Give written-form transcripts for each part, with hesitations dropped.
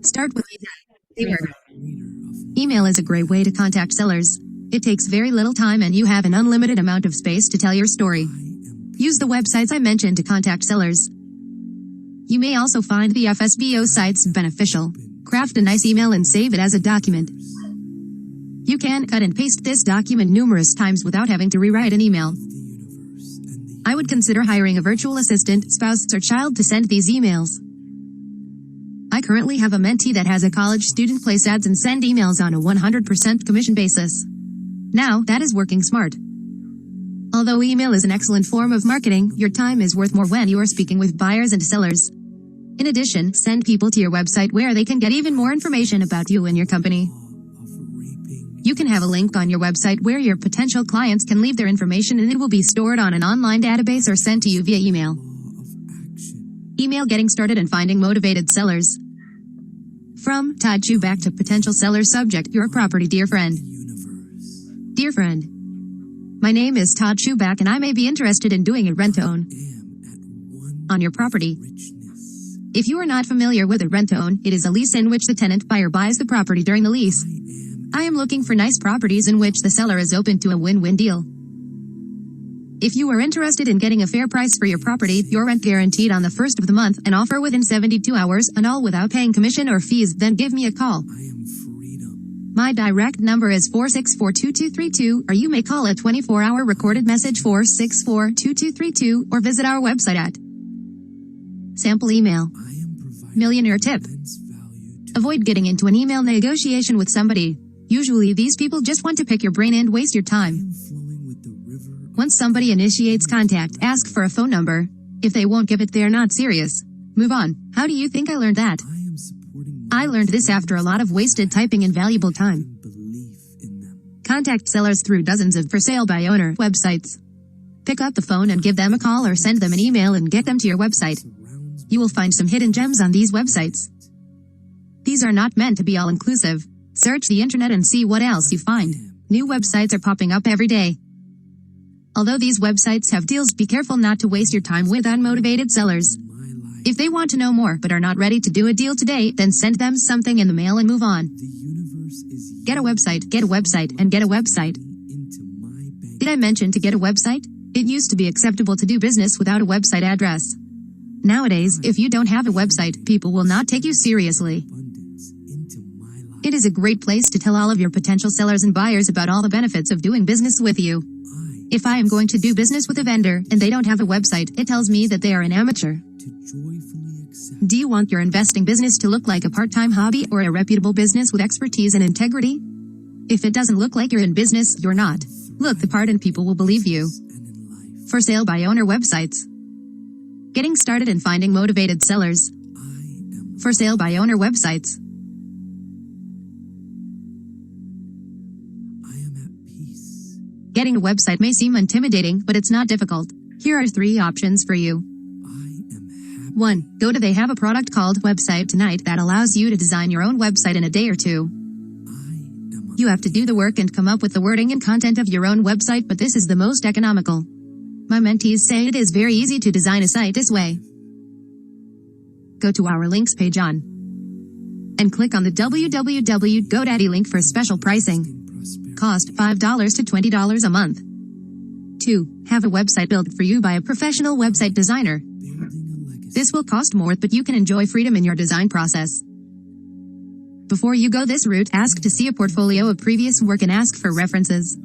Start with email. Email is a great way to contact sellers. It takes very little time and you have an unlimited amount of space to tell your story. Use the websites I mentioned to contact sellers. You may also find the FSBO sites beneficial. Craft a nice email and save it as a document. You can cut and paste this document numerous times without having to rewrite an email. I would consider hiring a virtual assistant, spouse, or child to send these emails. I currently have a mentee that has a college student place ads and send emails on a 100% commission basis. Now, that is working smart. Although email is an excellent form of marketing, your time is worth more when you are speaking with buyers and sellers. In addition, send people to your website where they can get even more information about you and your company. You can have a link on your website where your potential clients can leave their information and it will be stored on an online database or sent to you via email. Email getting started and finding motivated sellers. From Todd Toback to potential seller subject your property, dear friend. Dear friend, my name is Todd Toback and I may be interested in doing a rent-to-own on your property. If you are not familiar with a rent-to-own, it is a lease in which the tenant buyer buys the property during the lease. I am looking for nice properties in which the seller is open to a win-win deal. If you are interested in getting a fair price for your property, your rent guaranteed on the first of the month, an offer within 72 hours, and all without paying commission or fees, then give me a call. My direct number is 464-2232, or you may call a 24-hour recorded message 464-2232, or visit our website at sample email. Millionaire tip. Avoid getting into an email negotiation with somebody. Usually these people just want to pick your brain and waste your time. Once somebody initiates contact, ask for a phone number. If they won't give it, they're not serious. Move on. How do you think I learned that? I learned this after a lot of wasted typing and valuable time. Contact sellers through dozens of for sale by owner websites. Pick up the phone and give them a call or send them an email and get them to your website. You will find some hidden gems on these websites. These are not meant to be all-inclusive. Search the internet and see what else you find. New websites are popping up every day. Although these websites have deals, be careful not to waste your time with unmotivated sellers. If they want to know more but are not ready to do a deal today, then send them something in the mail and move on. Get a website, and get a website. Did I mention to get a website? It used to be acceptable to do business without a website address. Nowadays, if you don't have a website, people will not take you seriously. It is a great place to tell all of your potential sellers and buyers about all the benefits of doing business with you. If I am going to do business with a vendor and they don't have a website, it tells me that they are an amateur. Do you want your investing business to look like a part-time hobby or a reputable business with expertise and integrity? If it doesn't look like you're in business, you're not. Look the part and people will believe you. For sale by owner websites. Getting started and finding motivated sellers. For sale by owner websites. Getting a website may seem intimidating, but it's not difficult. Here are 3 options for you. 1. Go to They have a product called Website Tonight that allows you to design your own website in a day or 2. You have to do the work and come up with the wording and content of your own website, but this is the most economical. My mentees say it is very easy to design a site this way. Go to our links page on and click on the www.GoDaddy link for special pricing. Cost $5 to $20 a month. 2. Have a website built for you by a professional website designer. This will cost more, but you can enjoy freedom in your design process. Before you go this route, ask to see a portfolio of previous work and ask for references.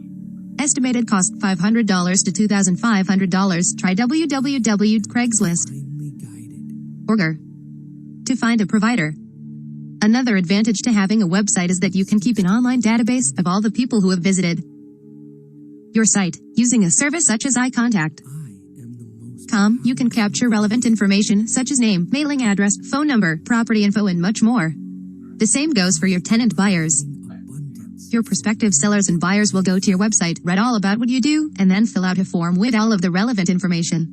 Estimated cost $500 to $2,500. Try www.Craigslist.org to find a provider. Another advantage to having a website is that you can keep an online database of all the people who have visited your site. Using a service such as iContact.com, you can capture relevant information such as name, mailing address, phone number, property info, and much more. The same goes for your tenant buyers. Your prospective sellers and buyers will go to your website, read all about what you do, and then fill out a form with all of the relevant information.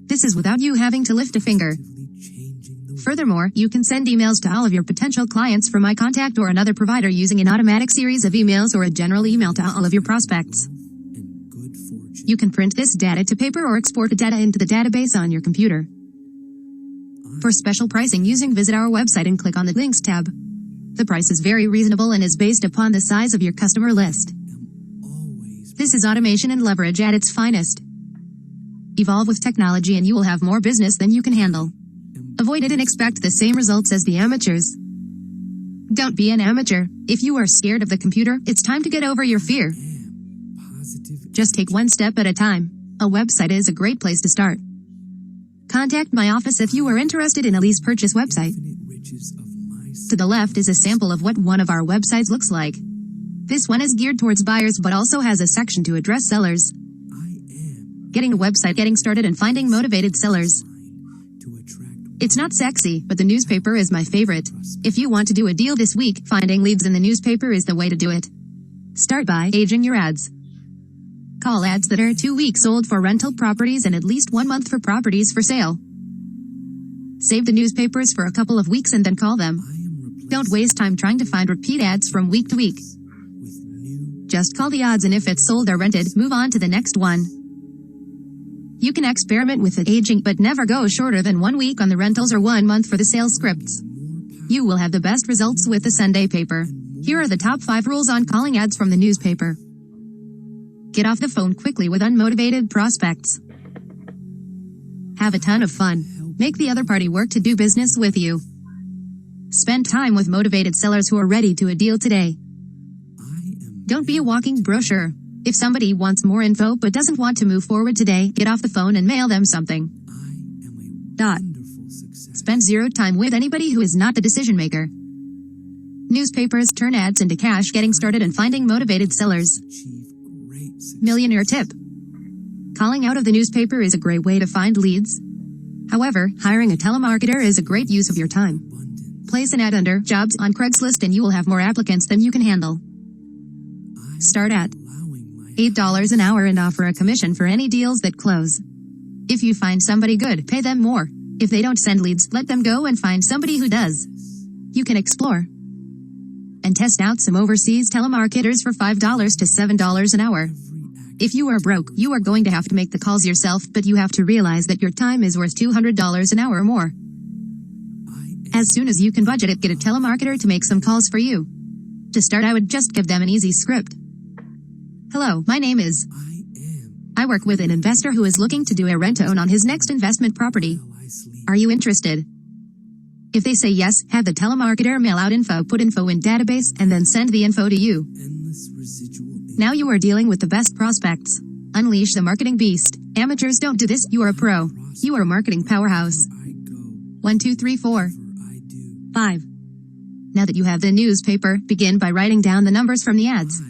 This is without you having to lift a finger. Furthermore, you can send emails to all of your potential clients from iContact or another provider using an automatic series of emails or a general email to all of your prospects. You can print this data to paper or export the data into the database on your computer. For special pricing, visit our website and click on the Links tab. The price is very reasonable and is based upon the size of your customer list. This is automation and leverage at its finest. Evolve with technology and you will have more business than you can handle. Avoid it and expect the same results as the amateurs. Don't be an amateur. If you are scared of the computer, it's time to get over your fear. Just take one step at a time. A website is a great place to start. Contact my office if you are interested in a lease purchase website. To the left is a sample of what one of our websites looks like. This one is geared towards buyers but also has a section to address sellers. Getting a website, getting started and finding motivated sellers. It's not sexy, but the newspaper is my favorite. If you want to do a deal this week, finding leads in the newspaper is the way to do it. Start by aging your ads. Call ads that are 2 weeks old for rental properties and at least 1 month for properties for sale. Save the newspapers for a couple of weeks and then call them. Don't waste time trying to find repeat ads from week to week. Just call the odds and if it's sold or rented, move on to the next one. You can experiment with the aging but never go shorter than 1 week on the rentals or 1 month for the sales scripts. You will have the best results with the Sunday paper. Here are the top 5 rules on calling ads from the newspaper. Get off the phone quickly with unmotivated prospects. Have a ton of fun. Make the other party work to do business with you. Spend time with motivated sellers who are ready to a deal today. Don't be a walking brochure. If somebody wants more info but doesn't want to move forward today, get off the phone and mail them something. Spend zero time with anybody who is not the decision maker. Newspapers turn ads into cash. Getting started and finding motivated sellers. Millionaire tip. Calling out of the newspaper is a great way to find leads. However, hiring a telemarketer is a great use of your time. Place an ad under jobs on Craigslist and you will have more applicants than you can handle. Start at $8 an hour and offer a commission for any deals that close. If you find somebody good, pay them more. If they don't send leads, let them go and find somebody who does. You can explore and test out some overseas telemarketers for $5 to $7 an hour. If you are broke, you are going to have to make the calls yourself, but you have to realize that your time is worth $200 an hour or more. As soon as you can budget it, get a telemarketer to make some calls for you. To start, I would just give them an easy script. Hello, my name is. I work with an investor who is looking to do a rent-to-own on his next investment property. Are you interested? If they say yes, have the telemarketer mail out info, put info in database, and then send the info to you. Now you are dealing with the best prospects. Unleash the marketing beast. Amateurs don't do this, you are a pro. You are a marketing powerhouse. 1, 2, 3, 4, 5. Now that you have the newspaper, begin by writing down the numbers from the ads.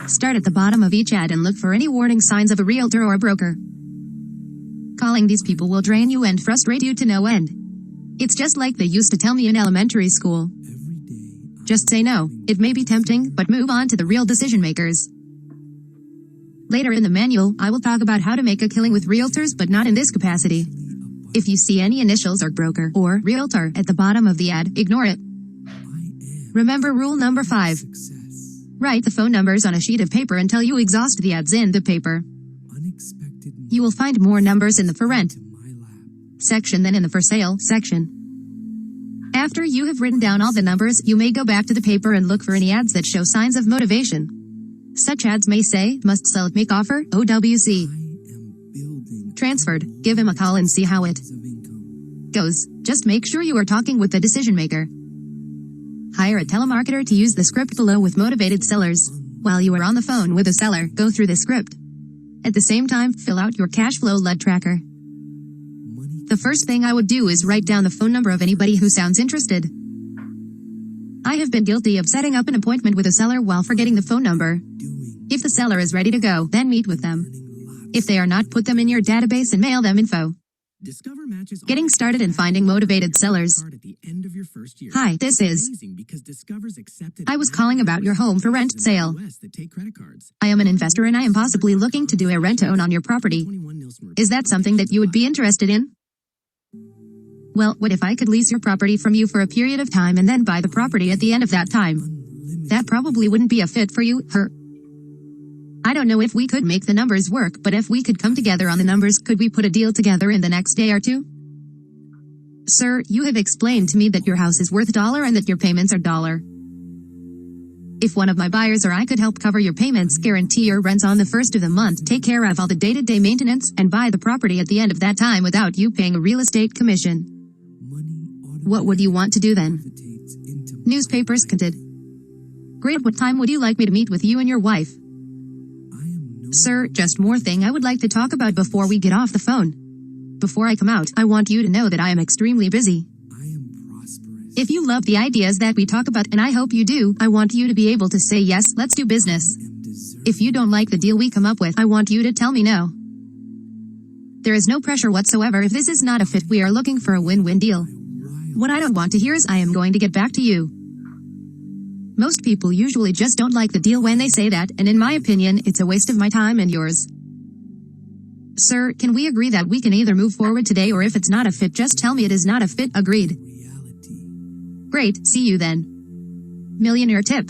Start at the bottom of each ad and look for any warning signs of a realtor or a broker. Calling these people will drain you and frustrate you to no end. It's just like they used to tell me in elementary school. Just say no. It may be tempting, but move on to the real decision makers. Later in the manual, I will talk about how to make a killing with realtors, but not in this capacity. If you see any initials or broker or realtor at the bottom of the ad, ignore it. Remember rule number 5. Write the phone numbers on a sheet of paper until you exhaust the ads in the paper. You will find more numbers in the for rent section than in the for sale section. After you have written down all the numbers, you may go back to the paper and look for any ads that show signs of motivation. Such ads may say, must sell, make offer, OWC. Transferred, give him a call and see how it goes. Just make sure you are talking with the decision maker. Hire a telemarketer to use the script below with motivated sellers. While you are on the phone with a seller, go through the script. At the same time, fill out your cash flow lead tracker. The first thing I would do is write down the phone number of anybody who sounds interested. I have been guilty of setting up an appointment with a seller while forgetting the phone number. If the seller is ready to go, then meet with them. If they are not, put them in your database and mail them info. Getting started and finding motivated sellers. Hi, this is. I was calling about your home for rent sale. I am an investor and I am possibly looking to do a rent-to-own on your property. Is that something that you would be interested in? Well, what if I could lease your property from you for a period of time and then buy the property at the end of that time? That probably wouldn't be a fit for you, I don't know if we could make the numbers work, but if we could come together on the numbers, could we put a deal together in the next day or two? Sir, you have explained to me that your house is worth $1 and that your payments are $1. If one of my buyers or I could help cover your payments, guarantee your rents on the first of the month, take care of all the day-to-day maintenance, and buy the property at the end of that time without you paying a real estate commission. What would you want to do then? Newspapers conted. Great, what time would you like me to meet with you and your wife? Sir, just more thing I would like to talk about before we get off the phone. Before I come out, I want you to know that I am extremely busy. If you love the ideas that we talk about, and I hope you do, I want you to be able to say yes, let's do business. If you don't like the deal we come up with, I want you to tell me no. There is no pressure whatsoever if this is not a fit. We are looking for a win-win deal. What I don't want to hear is I am going to get back to you. Most people usually just don't like the deal when they say that, and in my opinion, it's a waste of my time and yours. Sir, can we agree that we can either move forward today, or if it's not a fit, just tell me it is not a fit? Agreed. Great, see you then. Millionaire tip.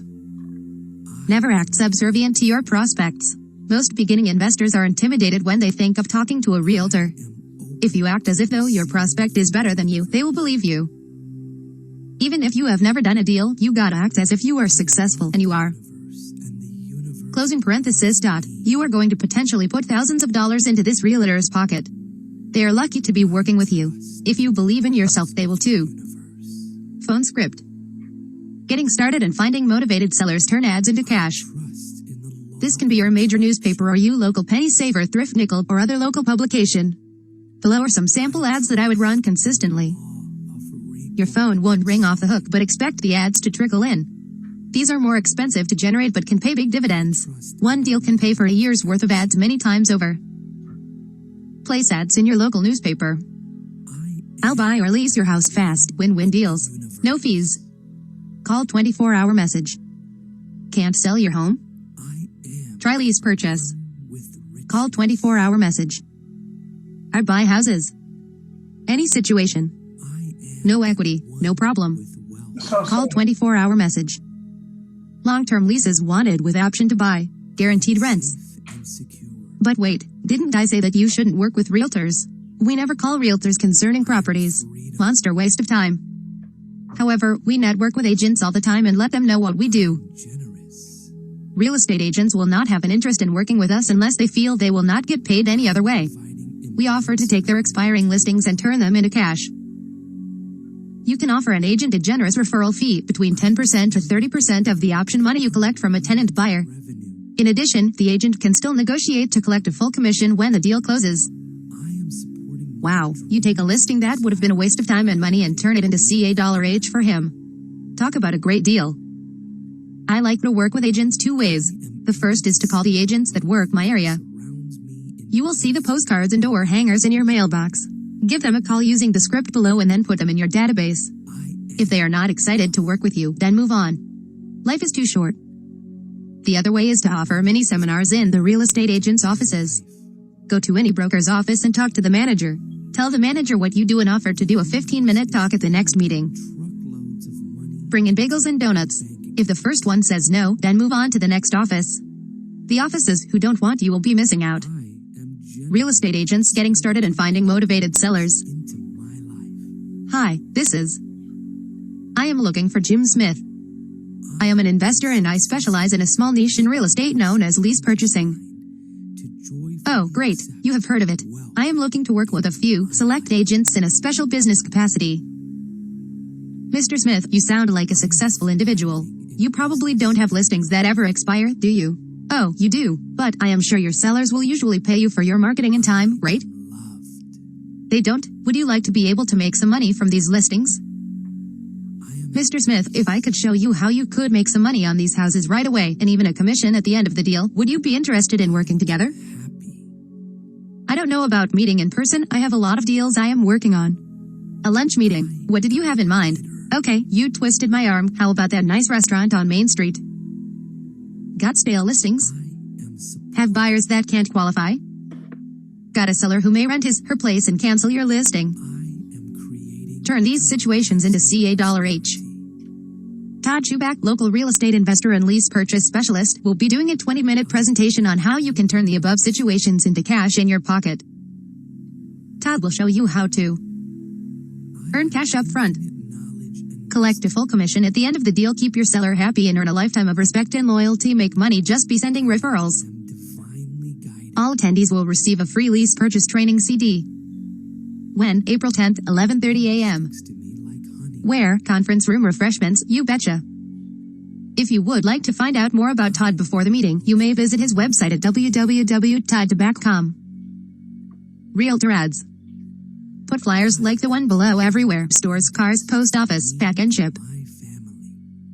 Never act subservient to your prospects. Most beginning investors are intimidated when they think of talking to a realtor. If you act as if though your prospect is better than you, they will believe you. Even if you have never done a deal, you gotta act as if you are successful, and you are. Closing parenthesis. You are going to potentially put thousands of dollars into this realtor's pocket. They are lucky to be working with you. If you believe in yourself, they will too. Phone script. Getting started and finding motivated sellers turn ads into cash. This can be your major newspaper or you local penny saver, thrift nickel, or other local publication. Below are some sample ads that I would run consistently. Your phone won't ring off the hook, but expect the ads to trickle in. These are more expensive to generate but can pay big dividends. One deal can pay for a year's worth of ads many times over. Place ads in your local newspaper. I'll buy or lease your house fast. Win-win deals. No fees. Call 24-hour message. Can't sell your home? Try lease purchase. Call 24-hour message. I buy houses. Any situation. No equity, no problem. Call 24-hour message. Long-term leases wanted with option to buy. Guaranteed rents. But wait, didn't I say that you shouldn't work with realtors? We never call realtors concerning properties. Monster waste of time. However, we network with agents all the time and let them know what we do. Real estate agents will not have an interest in working with us unless they feel they will not get paid any other way. We offer to take their expiring listings and turn them into cash. You can offer an agent a generous referral fee, between 10% to 30% of the option money you collect from a tenant buyer. In addition, the agent can still negotiate to collect a full commission when the deal closes. Wow, you take a listing that would have been a waste of time and money and turn it into $H for him. Talk about a great deal. I like to work with agents two ways. The first is to call the agents that work my area. You will see the postcards and door hangers in your mailbox. Give them a call using the script below and then put them in your database. If they are not excited to work with you, then move on. Life is too short. The other way is to offer mini seminars in the real estate agent's offices. Go to any broker's office and talk to the manager. Tell the manager what you do and offer to do a 15-minute talk at the next meeting. Bring in bagels and donuts. If the first one says no, then move on to the next office. The offices who don't want you will be missing out. Real estate agents getting started and finding motivated sellers. Hi, this is. I am looking for Jim Smith. I am an investor and I specialize in a small niche in real estate known as lease purchasing. Oh, great, you have heard of it. I am looking to work with a few select agents in a special business capacity. Mr. Smith, you sound like a successful individual. You probably don't have listings that ever expire, do you? Oh, you do, but I am sure your sellers will usually pay you for your marketing and time, right? They don't? Would you like to be able to make some money from these listings? Mr. Smith, if I could show you how you could make some money on these houses right away, and even a commission at the end of the deal, would you be interested in working together? I don't know about meeting in person. I have a lot of deals I am working on. A lunch meeting. What did you have in mind? Okay, you twisted my arm. How about that nice restaurant on Main Street? Got stale listings? Have buyers that can't qualify? Got a seller who may rent his/her place and cancel your listing? Turn these situations into CAH. Todd Toback, local real estate investor and lease purchase specialist, will be doing a 20-minute presentation on how you can turn the above situations into cash in your pocket. Todd will show you how to earn cash up front, Collect a full commission at the end of the deal. Keep your seller happy and earn a lifetime of respect and loyalty. Make money just by sending referrals. All attendees will receive a free lease purchase training CD. When? April 10th, 11:30 a.m. Where? Conference room. Refreshments, you betcha. If you would like to find out more about Todd before the meeting, you may visit his website at www.toback.com. Realtor ads. Put flyers like the one below everywhere. Stores, cars, post office, pack and ship.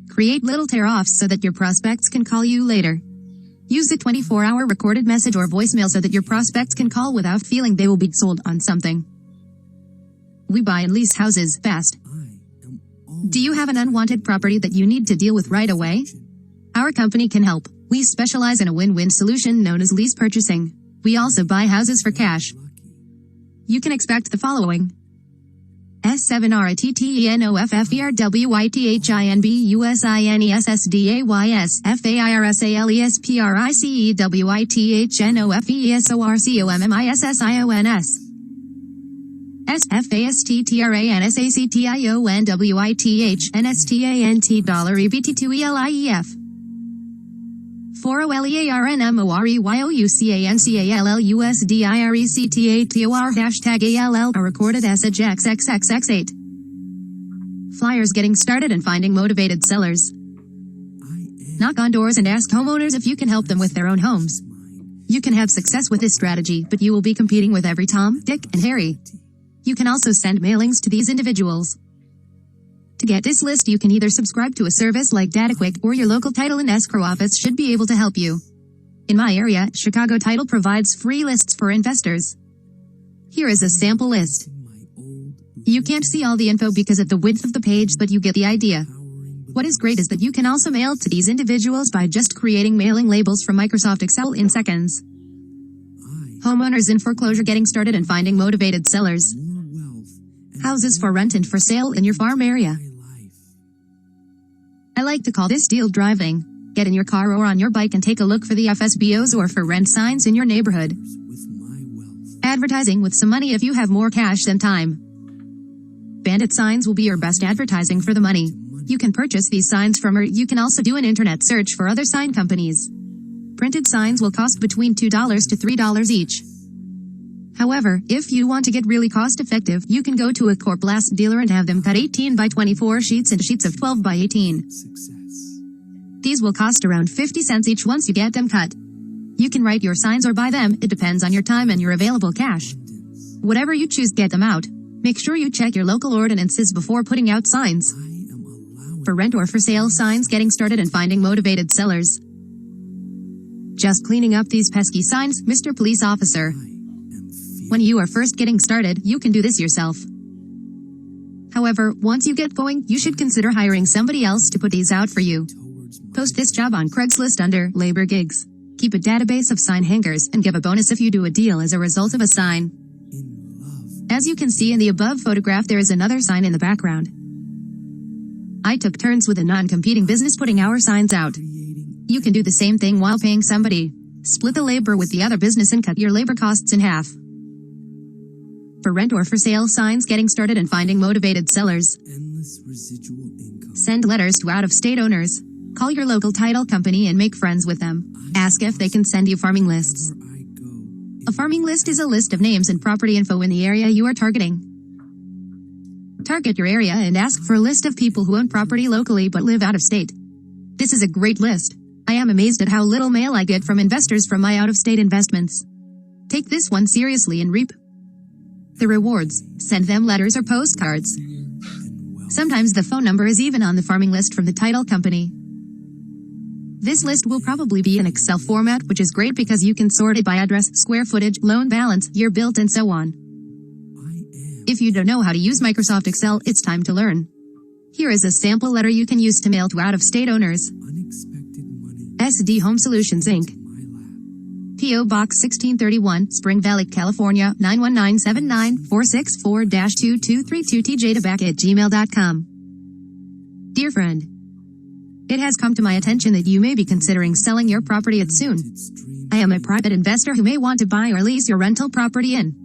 Create little tear-offs so that your prospects can call you later. Use a 24-hour recorded message or voicemail so that your prospects can call without feeling they will be sold on something. We buy and lease houses fast. Do you have an unwanted property that you need to deal with right away? Our company can help. We specialize in a win-win solution known as lease purchasing. We also buy houses for cash. You can expect the following: S7RATTENOFFERWITHINBUSINESSDAYS FAIRSALESPRICEWITHNOFESORCOMMISSIONS SFASTTRANSATIONWITHNSTANT$EBT2ELIEF 4OLEARNMOREYOUCANCALUSDIRECTATOR #ALL are recorded as a JAXXXX8. Flyers. Getting started and finding motivated sellers. Knock on doors and ask homeowners if you can help them with their own homes. You can have success with this strategy, but you will be competing with every Tom, Dick, and Harry. You can also send mailings to these individuals. To get this list, you can either subscribe to a service like DataQuick, or your local title and escrow office should be able to help you. In my area, Chicago Title provides free lists for investors. Here is a sample list. You can't see all the info because of the width of the page, but you get the idea. What is great is that you can also mail to these individuals by just creating mailing labels from Microsoft Excel in seconds. Homeowners in foreclosure. Getting started and finding motivated sellers. Houses for rent and for sale in your farm area. I like to call this deal driving. Get in your car or on your bike and take a look for the FSBOs or for rent signs in your neighborhood. Advertising with some money if you have more cash than time. Bandit signs will be your best advertising for the money. You can purchase these signs from, or you can also do an internet search for other sign companies. Printed signs will cost between $2 to $3 each. However, if you want to get really cost-effective, you can go to a Corp Blast dealer and have them cut 18 by 24 sheets into sheets of 12 by 18. These will cost around 50 cents each once you get them cut. You can write your signs or buy them, it depends on your time and your available cash. Whatever you choose, get them out. Make sure you check your local ordinances before putting out signs. For rent or for sale signs. Getting started and finding motivated sellers. Just cleaning up these pesky signs, Mr. Police Officer. When you are first getting started, you can do this yourself. However, once you get going, you should consider hiring somebody else to put these out for you. Post this job on Craigslist under labor gigs. Keep a database of sign hangers and give a bonus if you do a deal as a result of a sign. As you can see in the above photograph, there is another sign in the background. I took turns with a non-competing business putting our signs out. You can do the same thing while paying somebody. Split the labor with the other business and cut your labor costs in half. For rent or for sale signs. Getting started and finding motivated sellers. Send letters to out-of-state owners. Call your local title company and make friends with them. Ask if they can send you farming lists. A farming list is a list of names and property info in the area you are targeting. Target your area and ask for a list of people who own property locally but live out of state. This is a great list. I am amazed at how little mail I get from investors from my out-of-state investments. Take this one seriously and reap the rewards. Send them letters or postcards. Sometimes the phone number is even on the farming list from the title company. This list will probably be in Excel format, which is great because you can sort it by address, square footage, loan balance, year built, and so on. If you don't know how to use Microsoft Excel, it's time to learn. Here is a sample letter you can use to mail to out-of-state owners. SD Home Solutions Inc. P.O. Box 1631, Spring Valley, California, 91979, 464-2232 tjtoback@gmail.com. Dear friend, it has come to my attention that you may be considering selling your property soon. I am a private investor who may want to buy or lease your rental property in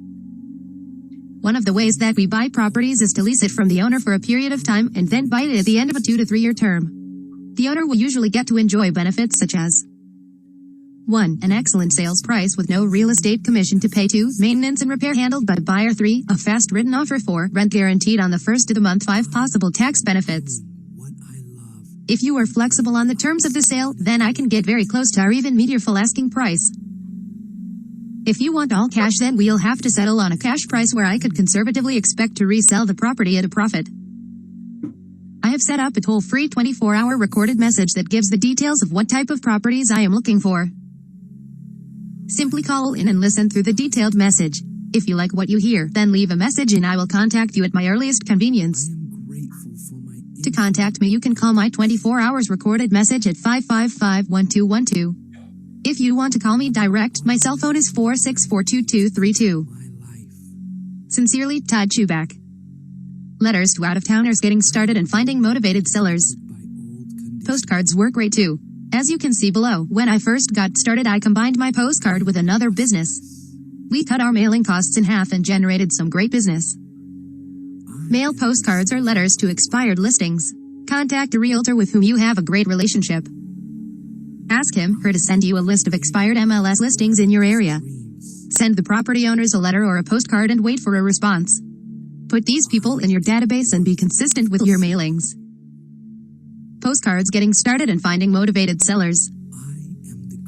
One of the ways that we buy properties is to lease it from the owner for a period of time and then buy it at the end of a 2 to 3 year term. The owner will usually get to enjoy benefits such as 1. An excellent sales price with no real estate commission to pay. 2. Maintenance and repair handled by buyer. 3. A fast written offer. 4. Rent guaranteed on the first of the month. 5. Possible tax benefits. If you are flexible on the terms of the sale, then I can get very close to or even meet your full asking price. If you want all cash, then we'll have to settle on a cash price where I could conservatively expect to resell the property at a profit. I have set up a toll-free 24-hour recorded message that gives the details of what type of properties I am looking for. Simply call in and listen through the detailed message. If you like what you hear, then leave a message and I will contact you at my earliest convenience. To contact me, you can call my 24 hours recorded message at 555-1212. If you want to call me direct, my cell phone is 4642232. Sincerely, Todd Toback. Letters to out-of-towners getting started and finding motivated sellers. Postcards work great too. As you can see below, when I first got started, I combined my postcard with another business. We cut our mailing costs in half and generated some great business. Mail postcards are letters to expired listings. Contact a realtor with whom you have a great relationship. Ask him, her to send you a list of expired MLS listings in your area. Send the property owners a letter or a postcard and wait for a response. Put these people in your database and be consistent with your mailings. Postcards getting started and finding motivated sellers.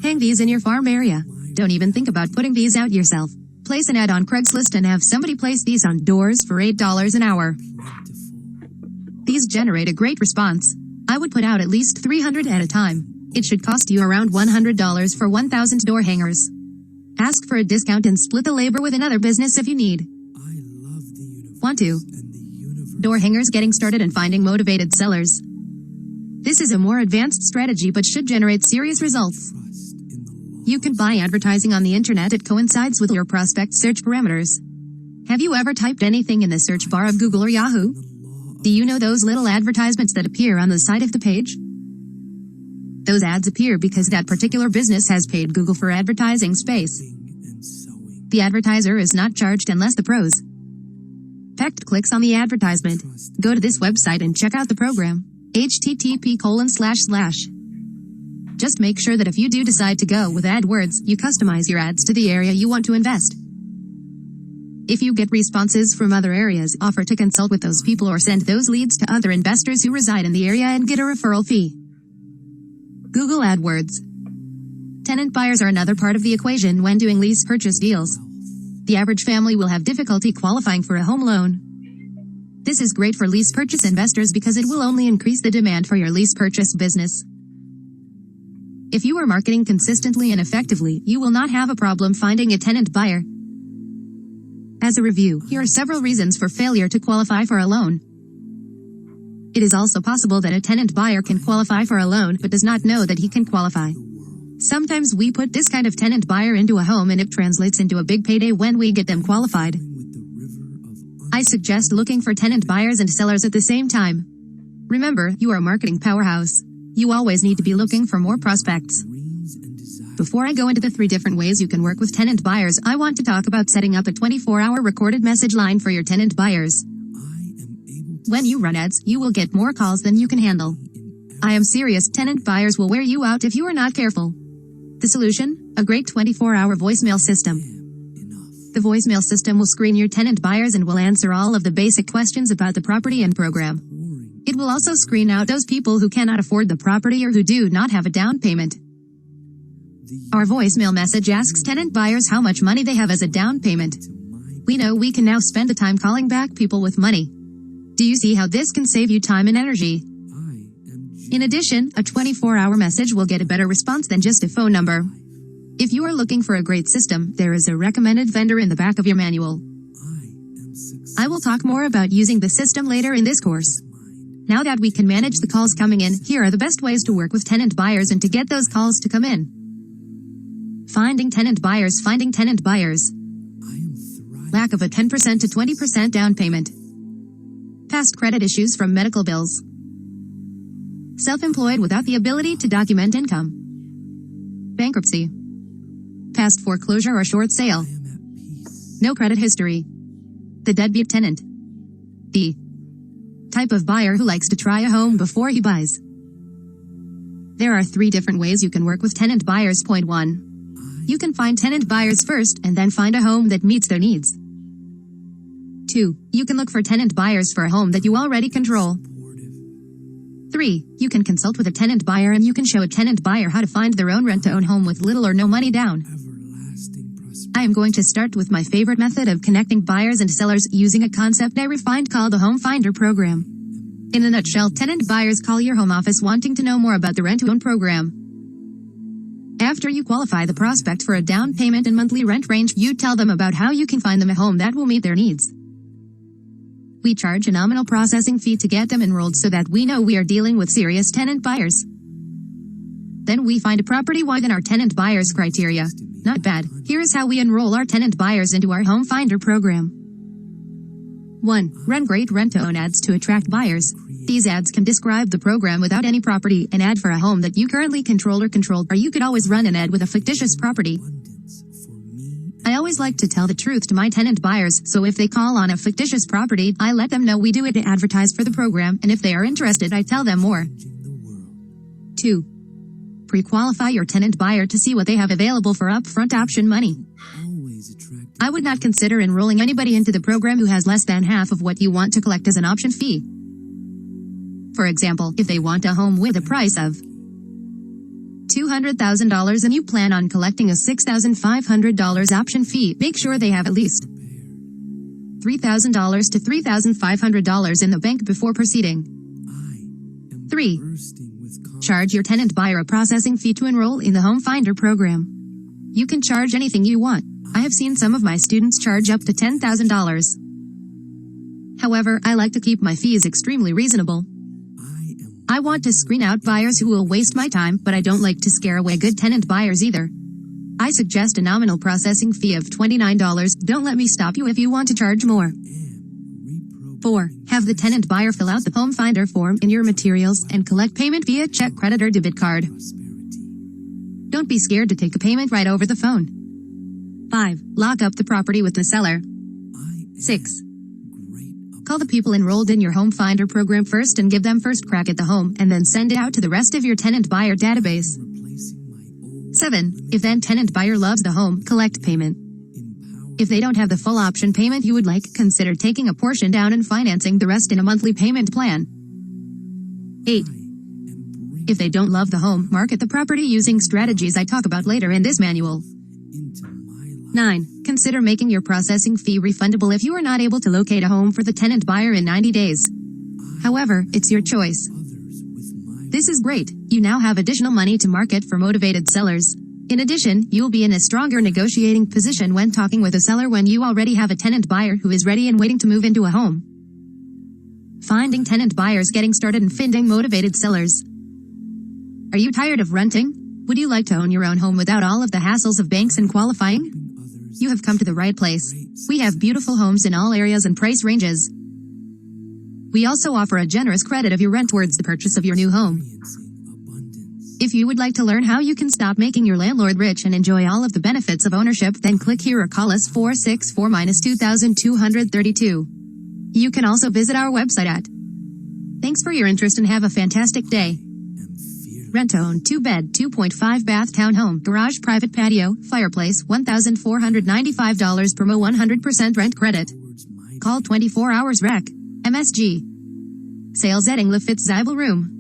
Hang these in your farm area. Don't even think about putting these out yourself. Place an ad on Craigslist and have somebody place these on doors for $8 an hour. These generate a great response. I would put out at least 300 at a time. It should cost you around $100 for 1,000 door hangers. Ask for a discount and split the labor with another business if you need. Want to? Door hangers getting started and finding motivated sellers. This is a more advanced strategy but should generate serious results. You can buy advertising on the internet that coincides with your prospect search parameters. Have you ever typed anything in the search bar of Google or Yahoo? Do you know those little advertisements that appear on the side of the page? Those ads appear because that particular business has paid Google for advertising space. The advertiser is not charged unless the pros pecked clicks on the advertisement. Go to this website and check out the program. http:// Just make sure that if you do decide to go with AdWords, you customize your ads to the area you want to invest. If you get responses from other areas, offer to consult with those people or send those leads to other investors who reside in the area and get a referral fee. Google AdWords. Tenant buyers are another part of the equation when doing lease purchase deals. The average family will have difficulty qualifying for a home loan. This is great for lease purchase investors because it will only increase the demand for your lease purchase business. If you are marketing consistently and effectively, you will not have a problem finding a tenant buyer. As a review, here are several reasons for failure to qualify for a loan. It is also possible that a tenant buyer can qualify for a loan but does not know that he can qualify. Sometimes we put this kind of tenant buyer into a home and it translates into a big payday when we get them qualified. I suggest looking for tenant buyers and sellers at the same time. Remember, you are a marketing powerhouse. You always need to be looking for more prospects. Before I go into the 3 different ways you can work with tenant buyers, I want to talk about setting up a 24-hour recorded message line for your tenant buyers. When you run ads, you will get more calls than you can handle. I am serious, tenant buyers will wear you out if you are not careful. The solution? A great 24-hour voicemail system. The voicemail system will screen your tenant buyers and will answer all of the basic questions about the property and program. It will also screen out those people who cannot afford the property or who do not have a down payment. Our voicemail message asks tenant buyers how much money they have as a down payment. We know we can now spend the time calling back people with money. Do you see how this can save you time and energy? In addition, a 24-hour message will get a better response than just a phone number. If you are looking for a great system, there is a recommended vendor in the back of your manual. I will talk more about using the system later in this course. Now that we can manage the calls coming in, here are the best ways to work with tenant buyers and to get those calls to come in. Finding tenant buyers. Finding tenant buyers. Lack of a 10% to 20% down payment. Past credit issues from medical bills. Self-employed without the ability to document income. Bankruptcy. Past foreclosure or short sale. No credit history. The deadbeat tenant. The type of buyer who likes to try a home before he buys. There are 3 different ways you can work with tenant buyers. Point 1. You can find tenant buyers first and then find a home that meets their needs. 2. You can look for tenant buyers for a home that you already control. 3. You can consult with a tenant buyer and you can show a tenant buyer how to find their own rent-to-own home with little or no money down. I am going to start with my favorite method of connecting buyers and sellers using a concept I refined called the Home Finder program. In a nutshell, tenant buyers call your home office wanting to know more about the rent-to-own program. After you qualify the prospect for a down payment and monthly rent range, you tell them about how you can find them a home that will meet their needs. We charge a nominal processing fee to get them enrolled so that we know we are dealing with serious tenant buyers. Then we find a property within our tenant buyers criteria. Not bad. Here is how we enroll our tenant buyers into our Home Finder program. 1. Run great rent-to-own ads to attract buyers. These ads can describe the program without any property, an ad for a home that you currently control, or you could always run an ad with a fictitious property. I always like to tell the truth to my tenant buyers, so if they call on a fictitious property, I let them know we do it to advertise for the program, and if they are interested, I tell them more. 2. Pre-qualify your tenant buyer to see what they have available for upfront option money. I would not consider enrolling anybody into the program who has less than half of what you want to collect as an option fee. For example, if they want a home with a price of $200,000 and you plan on collecting a $6,500 option fee, make sure they have at least $3,000 to $3,500 in the bank before proceeding. 3. Charge your tenant buyer a processing fee to enroll in the Home Finder program. You can charge anything you want. I have seen some of my students charge up to $10,000. However, I like to keep my fees extremely reasonable. I want to screen out buyers who will waste my time, but I don't like to scare away good tenant buyers either. I suggest a nominal processing fee of $29. Don't let me stop you if you want to charge more. 4. Have the tenant buyer fill out the Home Finder form in your materials and collect payment via check, credit, or debit card. Don't be scared to take a payment right over the phone. 5. Lock up the property with the seller. 6. Call the people enrolled in your Home Finder program first and give them first crack at the home, and then send it out to the rest of your tenant buyer database. 7. If that tenant buyer loves the home, collect payment. If they don't have the full option payment you would like, consider taking a portion down and financing the rest in a monthly payment plan. 8. If they don't love the home, market the property using strategies I talk about later in this manual. 9. Consider making your processing fee refundable if you are not able to locate a home for the tenant buyer in 90 days. However, it's your choice. This is great. You now have additional money to market for motivated sellers. In addition, you'll be in a stronger negotiating position when talking with a seller when you already have a tenant buyer who is ready and waiting to move into a home. Finding tenant buyers, getting started, and finding motivated sellers. Are you tired of renting? Would you like to own your own home without all of the hassles of banks and qualifying? You have come to the right place. We have beautiful homes in all areas and price ranges. We also offer a generous credit of your rent towards the purchase of your new home. If you would like to learn how you can stop making your landlord rich and enjoy all of the benefits of ownership, then click here or call us 464-2232. You can also visit our website at. Thanks for your interest and have a fantastic day. Rent-to-own 2-bed, 2.5-bath townhome, garage, private patio, fireplace, $1,495 per month, 100% rent credit. Call 24 hours rec. MSG. Sales at Flexibel Room.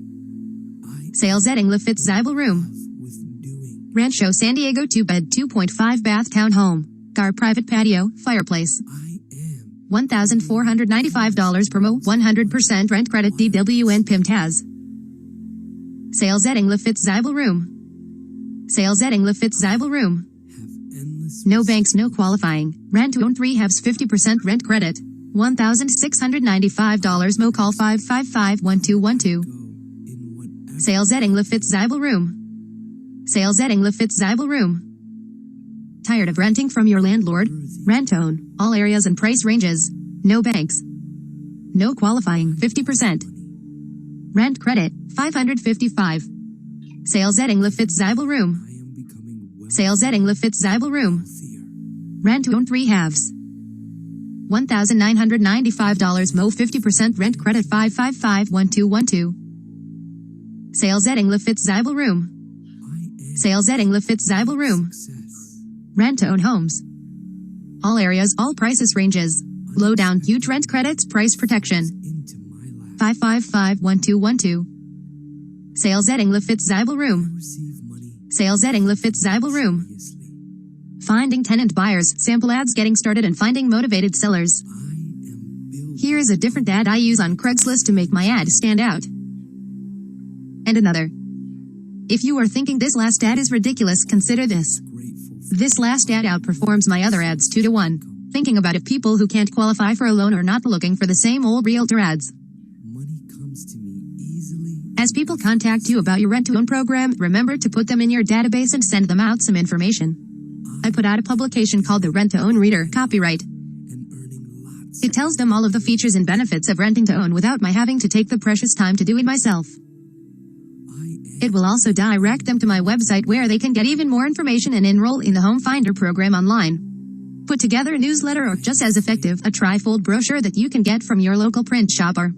Sales at Flexibel Room. Rancho San Diego 2-bed, 2.5-bath townhome, car, private patio, fireplace. $1,495 per month, 100% rent credit. DWN PIMTAZ. Sales at Flexibel Room. Sales at Flexibel Room. No banks, no qualifying. Rent to own 3 halves, 50% rent credit. $1,695 mo. Call 555-1212. Sales at Flexibel Room. Sales at Flexibel Room. Tired of renting from your landlord? Rent to own, all areas and price ranges. No banks. No qualifying, 50%. Rent credit, $555. Sales at Flexibel Room. Sales at Flexibel Room. Rent to own 3 halves. $1,995 Mo 50% rent credit 5551212. Sales at Lafitte's Room. Sales at Lafitte's Room. Rent to own homes. All areas, all prices ranges. Low down, huge rent credits, price protection. 5551212. Sales at Lafitte's Room. Sales at Lafitte's Room. Finding tenant buyers, sample ads, getting started, and finding motivated sellers. Here is a different ad I use on Craigslist to make my ad stand out. And another. If you are thinking this last ad is ridiculous, consider this. This last ad outperforms my other ads 2 to 1. Thinking about if people who can't qualify for a loan are not looking for the same old realtor ads. Money comes to me easily. As people contact you about your rent-to-own program, remember to put them in your database and send them out some information. I put out a publication called the Rent-to-Own Reader, copyright. It tells them all of the features and benefits of renting to own without my having to take the precious time to do it myself. It will also direct them to my website where they can get even more information and enroll in the Home Finder program online. Put together a newsletter or, just as effective, a trifold brochure that you can get from your local print shop or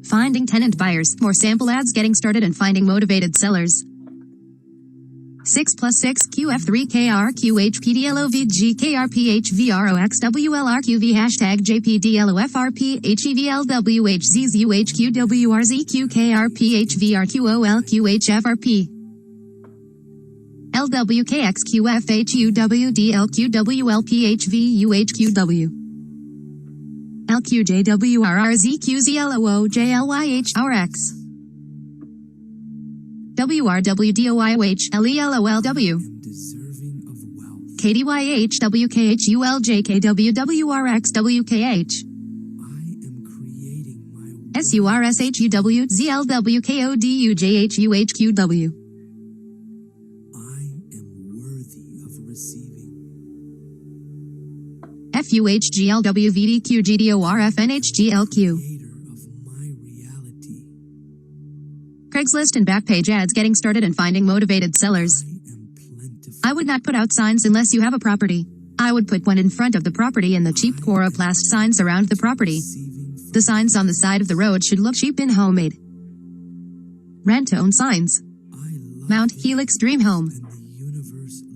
finding tenant buyers, more sample ads, getting started, and finding motivated sellers. 6 + 6 QF3KRQHPDLOVGKRPHVROXWLRQV hashtag JPDLOFRPHEVLWHZUHQWRZQKRPHVRQOLQHFRP LWKXQFHUWDLQWLPHVUHQW LQJWRRZQZLOOJLYHRX WRWDOYHLELOLW KDYHWKHULJKWWRXWKH SURSHUWZLWKODUJHUHQW. I am worthy of receiving. FUHGLWVDQGDORFNHGLQ. Creator of my reality. Craigslist and Backpage ads, getting started and finding motivated sellers. I am plentiful. I would not put out signs unless you have a property. I would put one in front of the property and the cheap coroplast signs around the property. The signs on the side of the road should look cheap and homemade. Rent-to-own signs. Mount Helix Dream Home.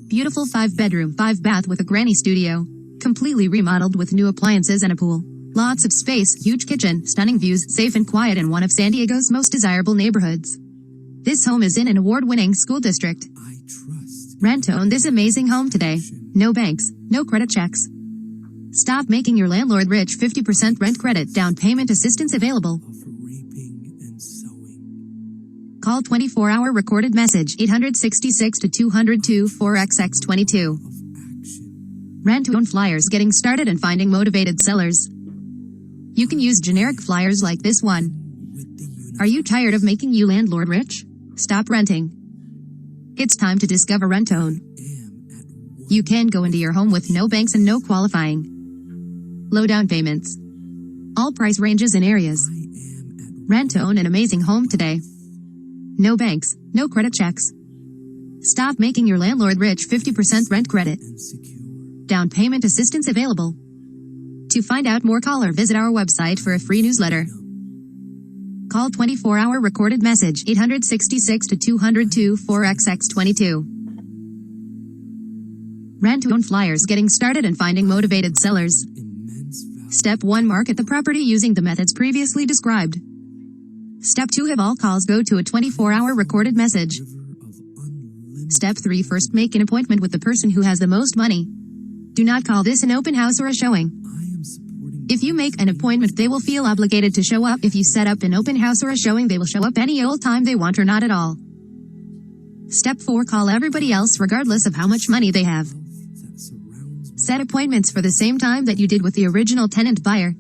Beautiful 5-bedroom, 5-bath with a granny studio. Completely remodeled with new appliances and a pool. Lots of space, huge kitchen, stunning views, safe and quiet in one of San Diego's most desirable neighborhoods. This home is in an award-winning school district. I trust. Rent to own this amazing home today. No banks, no credit checks. Stop making your landlord rich. 50% rent credit, down payment assistance available. Of reaping and sowing. Call 24-hour recorded message 866-202-4XX22. Of action. Rent to own flyers, getting started and finding motivated sellers. You can use generic flyers like this one. With the Are you tired of making you landlord rich? Stop renting. It's time to discover rent to own. You can go into your home with no banks and no qualifying. Low down payments. All price ranges and areas. Rent to own an amazing home today. No banks, no credit checks. Stop making your landlord rich. 50% rent credit. and secure. Down payment assistance available. To find out more, call or visit our website for a free newsletter. Call 24-hour recorded message 866-202-4XX22. Rent to own flyers, getting started and finding motivated sellers. Immense value. Step 1, market the property using the methods previously described. Step 2, have all calls go to a 24-hour recorded message. River of unlimited. Step 3, first make an appointment with the person who has the most money. Do not call this an open house or a showing. I am supporting. If you make an appointment, they will feel obligated to show up. If you set up an open house or a showing, they will show up any old time they want or not at all. Step 4, call everybody else regardless of how much money they have. That surrounds me. Set appointments for the same time that you did with the original tenant buyer.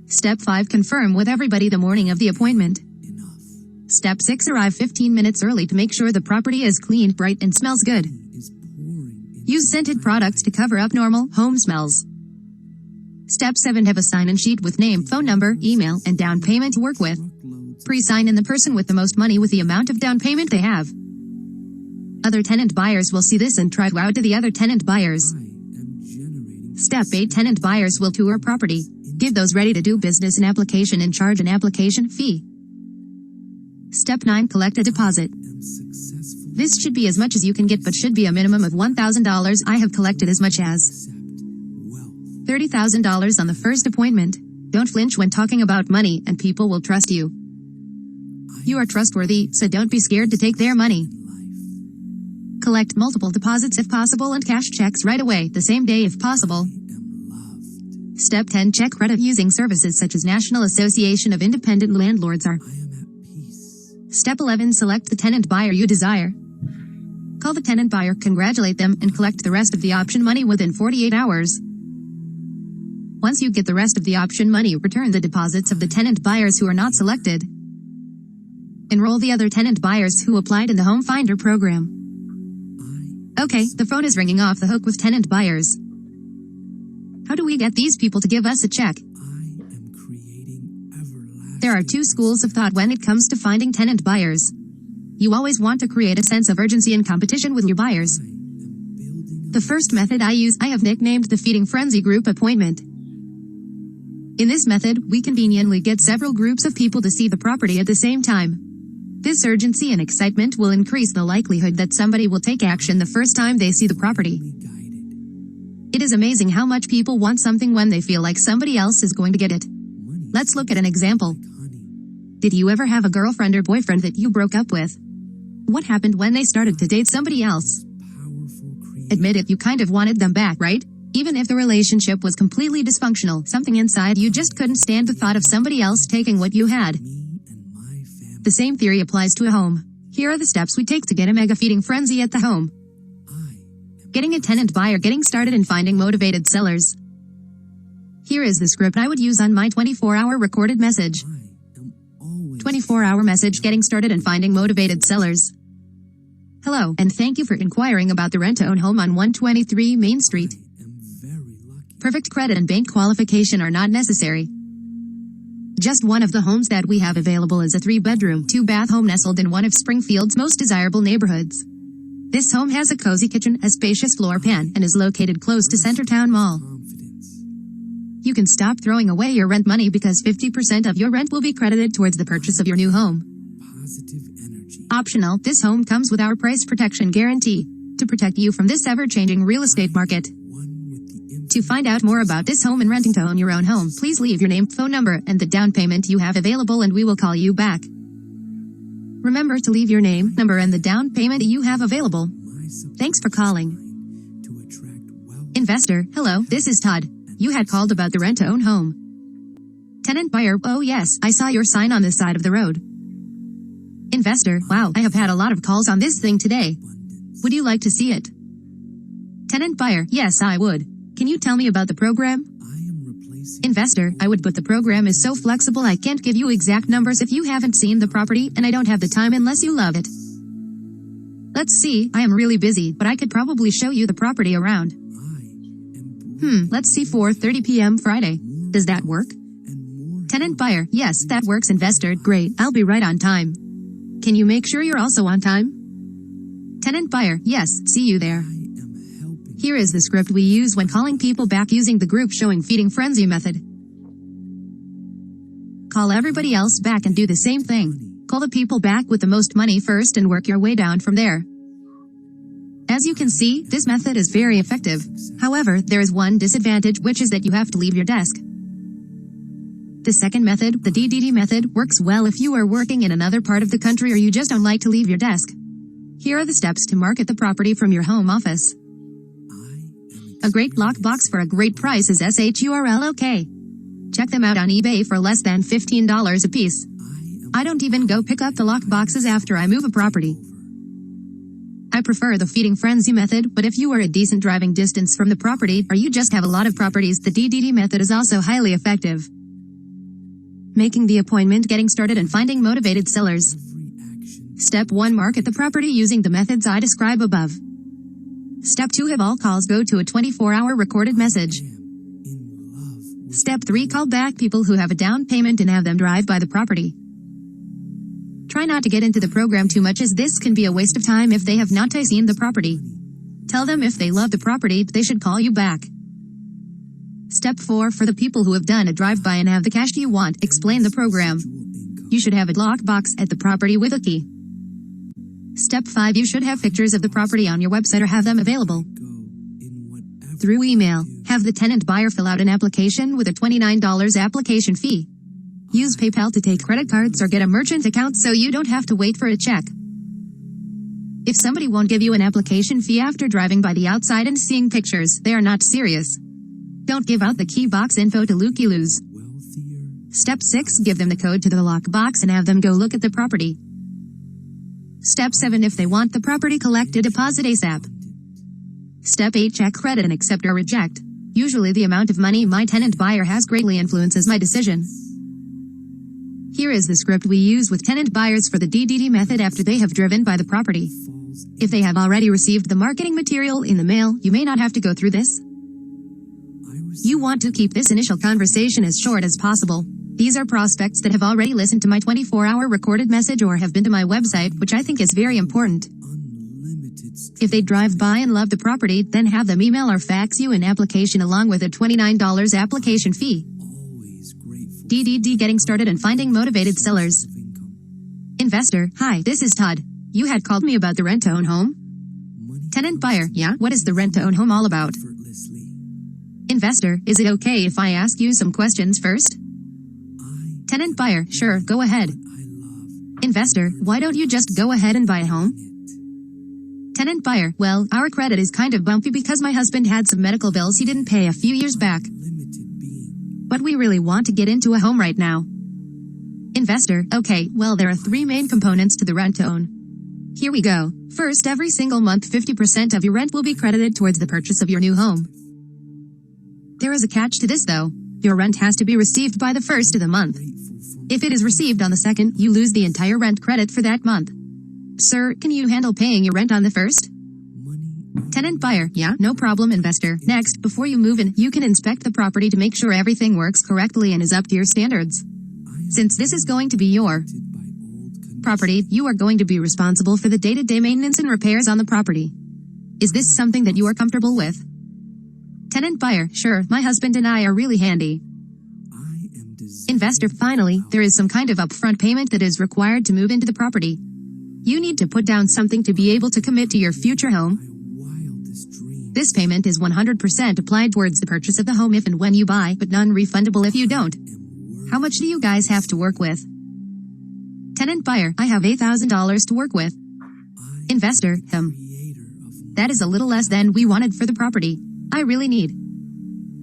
Step 5, confirm with everybody the morning of the appointment. Enough. Step 6, arrive 15 minutes early to make sure the property is clean, bright, and smells good. Is pouring into Use scented products to cover up normal home smells. Step 7, have a sign-in sheet with name, phone number, email, and down payment to work with. truckloads. Pre-sign in the person with the most money with the amount of down payment they have. Other tenant buyers will see this and try to out to the other tenant buyers. I am generating Step 8. Tenant buyers will tour property. Give those ready to do business an application and charge an application fee. Step 9. Collect a deposit. am successful. This should be as much as you can get but should be a minimum of $1,000. I have collected as much as Accept wealth. $30,000 on the first appointment. Don't flinch when talking about money and people will trust you. You are trustworthy, so don't be scared to take their money. Life. Collect multiple deposits if possible and cash checks right away, the same day if possible. I am loved. Step 10. Check credit using services such as National Association of Independent Landlords or I am at peace. Step 11. Select the tenant buyer you desire. Call the tenant buyer, congratulate them, and collect the rest of the option money within 48 hours. Once you get the rest of the option money, return the deposits of the tenant buyers who are not selected. Enroll the other tenant buyers who applied in the Home Finder program. Okay, the phone is ringing off the hook with tenant buyers. How do we get these people to give us a check? I am creating everlasting. There are two schools of thought when it comes to finding tenant buyers. You always want to create a sense of urgency and competition with your buyers. I am building The first method I use, I have nicknamed the Feeding Frenzy Group Appointment. In this method, we conveniently get several groups of people to see the property at the same time. This urgency and excitement will increase the likelihood that somebody will take action the first time they see the property. guided. It is amazing how much people want something when they feel like somebody else is going to get it. Money Let's look at an example. like honey. Did you ever have a girlfriend or boyfriend that you broke up with? What happened when they started to date somebody else? Powerful creative. Admit it, you kind of wanted them back, right? Even if the relationship was completely dysfunctional, something inside you just couldn't stand the thought of somebody else taking what you had. Me and my family. The same theory applies to a home. Here are the steps we take to get a mega feeding frenzy at the home. I Getting a tenant buyer, getting started and finding motivated sellers. Here is the script I would use on my 24-hour recorded message. am always 24-hour message, getting started and finding motivated sellers. Hello, and thank you for inquiring about the rent-to-own home on 123 Main Street. I am very lucky. Perfect credit and bank qualification are not necessary. Just one of the homes that we have available is a 3-bedroom, 2-bath home nestled in one of Springfield's most desirable neighborhoods. This home has a cozy kitchen, a spacious floor plan, and is located close to Centertown Mall. Confidence. You can stop throwing away your rent money because 50% of your rent will be credited towards the purchase of your new home. Positive energy. Optional, this home comes with our price protection guarantee to protect you from this ever-changing real estate market. One with the To find out more about this home and renting to own your own home, please leave your name, phone number, and the down payment you have available and we will call you back. Remember to leave your name, number, and the down payment you have available. my supply Thanks for calling. line to attract wealth. Investor, hello, this is Todd. You had called about the rent-to-own home. Tenant buyer, oh yes, I saw your sign on the side of the road. Investor, wow, I have had a lot of calls on this thing today. Abundance. Would you like to see it? Tenant buyer, yes, I would. Can you tell me about the program? I am replacing Investor, I would, but the program is so flexible I can't give you exact numbers if you haven't seen the property, and I don't have the time unless you love it. Let's see, I am really busy, but I could probably show you the property around. I am Let's see, 4:30 p.m. Friday. Does that work? and more Tenant buyer, yes, that works. Investor, great, I'll be right on time. Can you make sure you're also on time? Tenant buyer, yes, see you there. I am helping. Here is the script we use when calling people back using the group showing Feeding Frenzy method. Call everybody else back and do the same thing. Call the people back with the most money first and work your way down from there. As you can see, this method is very effective. However, there is one disadvantage, which is that you have to leave your desk. The second method, the Ddt method, works well if you are working in another part of the country or you just don't like to leave your desk. Here are the steps to market the property from your home office. A great lockbox for a great price is SHURLOK. Check them out on eBay for less than $15 a piece. I don't even go pick up the lockboxes after I move a property. I prefer the Feeding Frenzy method, but if you are a decent driving distance from the property or you just have a lot of properties, the Ddt method is also highly effective. Making the appointment, getting started, and finding motivated sellers. Every action. Step 1. Market the property using the methods I describe above. Step 2. Have all calls go to a 24-hour recorded message. In love with Step 3. Call back people who have a down payment and have them drive by the property. Try not to get into the program too much, as this can be a waste of time if they have not seen the property. Tell them if they love the property, they should call you back. Step 4 for the people who have done a drive-by and have the cash you want. Explain the program. You should have a lockbox at the property with a key. Step 5 you should have pictures of the property on your website or have them available. Through email, have the tenant buyer fill out an application with a $29 application fee. Use PayPal to take credit cards or get a merchant account so you don't have to wait for a check. If somebody won't give you an application fee after driving by the outside and seeing pictures, they are not serious. Don't give out the key box info to looky-loos. Step 6 give them the code to the lockbox and have them go look at the property. Step 7 if they want the property, collect a deposit ASAP. Step 8 check credit and accept or reject. Usually the amount of money my tenant buyer has greatly influences my decision. Here is the script we use with tenant buyers for the Ddt method after they have driven by the property. If they have already received the marketing material in the mail, you may not have to go through this. You want to keep this initial conversation as short as possible. These are prospects that have already listened to my 24-hour recorded message or have been to my website, which I think is very important. If they drive by and love the property, then have them email or fax you an application along with a $29 application fee. Ddt getting started and finding motivated sellers. Investor, hi, this is Todd. You had called me about the rent-to-own home? Tenant buyer, yeah, what is the rent-to-own home all about? Investor, is it okay if I ask you some questions first? Tenant buyer, sure, go ahead. Investor, why don't you just go ahead and buy a home? Tenant buyer, well, our credit is kind of bumpy because my husband had some medical bills he didn't pay a few years back. But we really want to get into a home right now. Investor, okay, well there are 3 main components to the rent-to-own. Here we go. First, every single month 50% of your rent will be credited towards the purchase of your new home. There is a catch to this though. Your rent has to be received by the 1st of the month. If it is received on the 2nd, you lose the entire rent credit for that month. Sir, can you handle paying your rent on the 1st? Tenant buyer, yeah, no problem. Investor, next, before you move in, you can inspect the property to make sure everything works correctly and is up to your standards. Since this is going to be your property, you are going to be responsible for the day-to-day maintenance and repairs on the property. Is this something that you are comfortable with? Tenant buyer, sure, my husband and I are really handy. Investor, finally, there is some kind of upfront payment that is required to move into the property. You need to put down something to be able to commit to your future home. This payment is 100% applied towards the purchase of the home if and when you buy, but non-refundable if you don't. How much do you guys have to work with? Tenant buyer, I have $8,000 to work with. Investor, that is a little less than we wanted for the property. I really need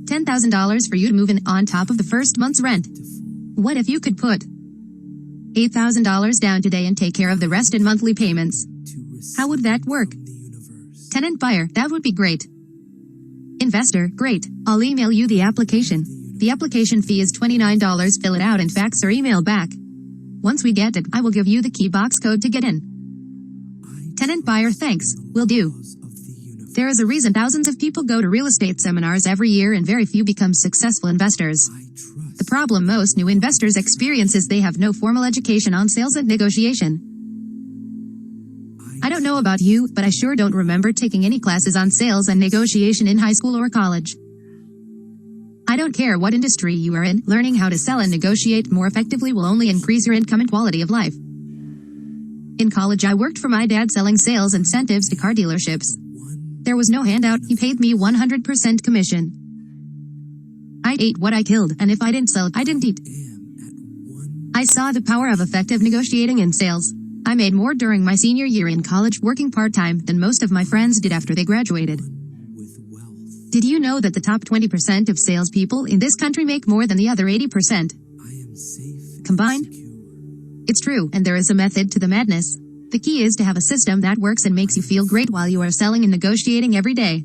$10,000 for you to move in on top of the first month's rent. What if you could put $8,000 down today and take care of the rest in monthly payments? How would that work? Tenant buyer, that would be great. Investor, great. I'll email you the application. The application fee is $29. Fill it out and fax or email back. Once we get it, I will give you the key box code to get in. Tenant buyer, thanks, will do. There is a reason thousands of people go to real estate seminars every year and very few become successful investors. The problem most new investors experience is they have no formal education on sales and negotiation. I don't know about you, but I sure don't remember taking any classes on sales and negotiation in high school or college. I don't care what industry you are in, learning how to sell and negotiate more effectively will only increase your income and quality of life. In college I worked for my dad selling sales incentives to car dealerships. There was no handout, he paid me 100% commission. I ate what I killed, and if I didn't sell, I didn't eat. I saw the power of effective negotiating in sales. I made more during my senior year in college working part-time than most of my friends did after they graduated. Did you know that the top 20% of salespeople in this country make more than the other 80%? Combined? It's true, and there is a method to the madness. The key is to have a system that works and makes you feel great while you are selling and negotiating every day.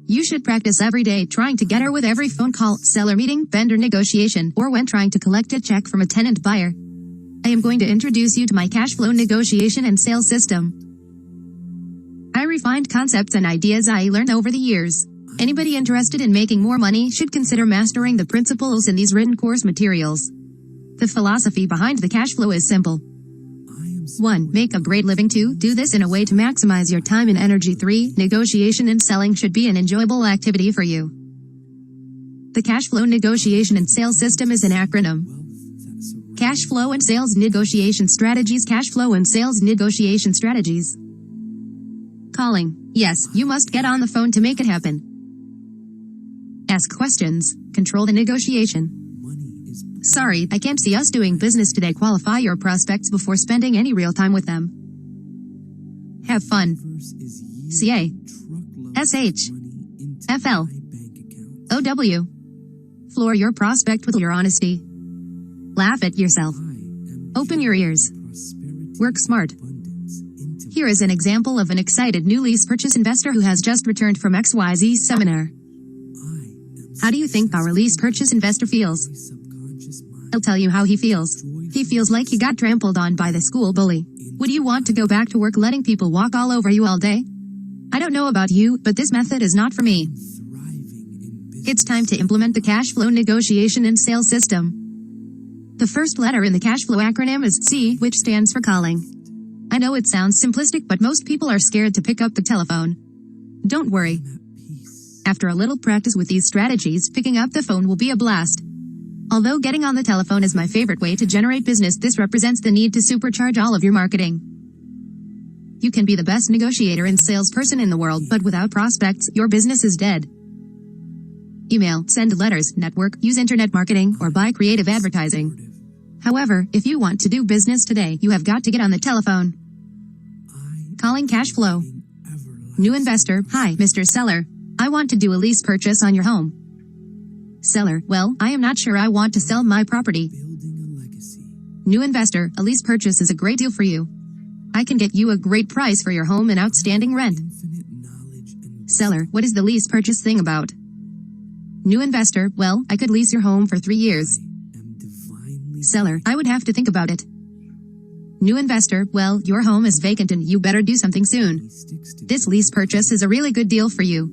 You should practice every day trying to get her with every phone call, seller meeting, vendor negotiation, or when trying to collect a check from a tenant buyer. I am going to introduce you to my cash flow negotiation and sales system. I refined concepts and ideas I learned over the years. Anybody interested in making more money should consider mastering the principles in these written course materials. The philosophy behind the cash flow is simple. 1. Make a great living. 2. Do this in a way to maximize your time and energy. 3. Negotiation and selling should be an enjoyable activity for you. The cash flow negotiation and sales system is an acronym. Cash flow and sales negotiation strategies. Cash flow and sales negotiation strategies. Calling. Yes, you must get on the phone to make it happen. Ask questions. Control the negotiation. Sorry, I can't see us doing business today. Qualify your prospects before spending any real time with them. Have fun. CA. SH. FL. OW. Floor your prospect with your honesty. Laugh at yourself. Open your ears. Work smart. Here is an example of an excited new lease purchase investor who has just returned from XYZ seminar. How do you think our lease purchase investor feels? He'll tell you how he feels. He feels like he got trampled on by the school bully. Would you want to go back to work letting people walk all over you all day? I don't know about you, but this method is not for me. It's time to implement the cash flow negotiation and sales system. The first letter in the cash flow acronym is C, which stands for calling. I know it sounds simplistic, but most people are scared to pick up the telephone. Don't worry. After a little practice with these strategies, picking up the phone will be a blast. Although getting on the telephone is my favorite way to generate business, this represents the need to supercharge all of your marketing. You can be the best negotiator and salesperson in the world, but without prospects, your business is dead. Email, send letters, network, use internet marketing, or buy creative advertising. However, if you want to do business today, you have got to get on the telephone. Calling cash flow. New investor. Hi, Mr. Seller. I want to do a lease purchase on your home. Seller. Well, I am not sure I want to sell my property. New investor. A lease purchase is a great deal for you. I can get you a great price for your home and outstanding rent. Seller. What is the lease purchase thing about? New investor. Well, I could lease your home for 3 years. Seller. I would have to think about it. New investor. Well, your home is vacant and you better do something soon. This lease purchase is a really good deal for you.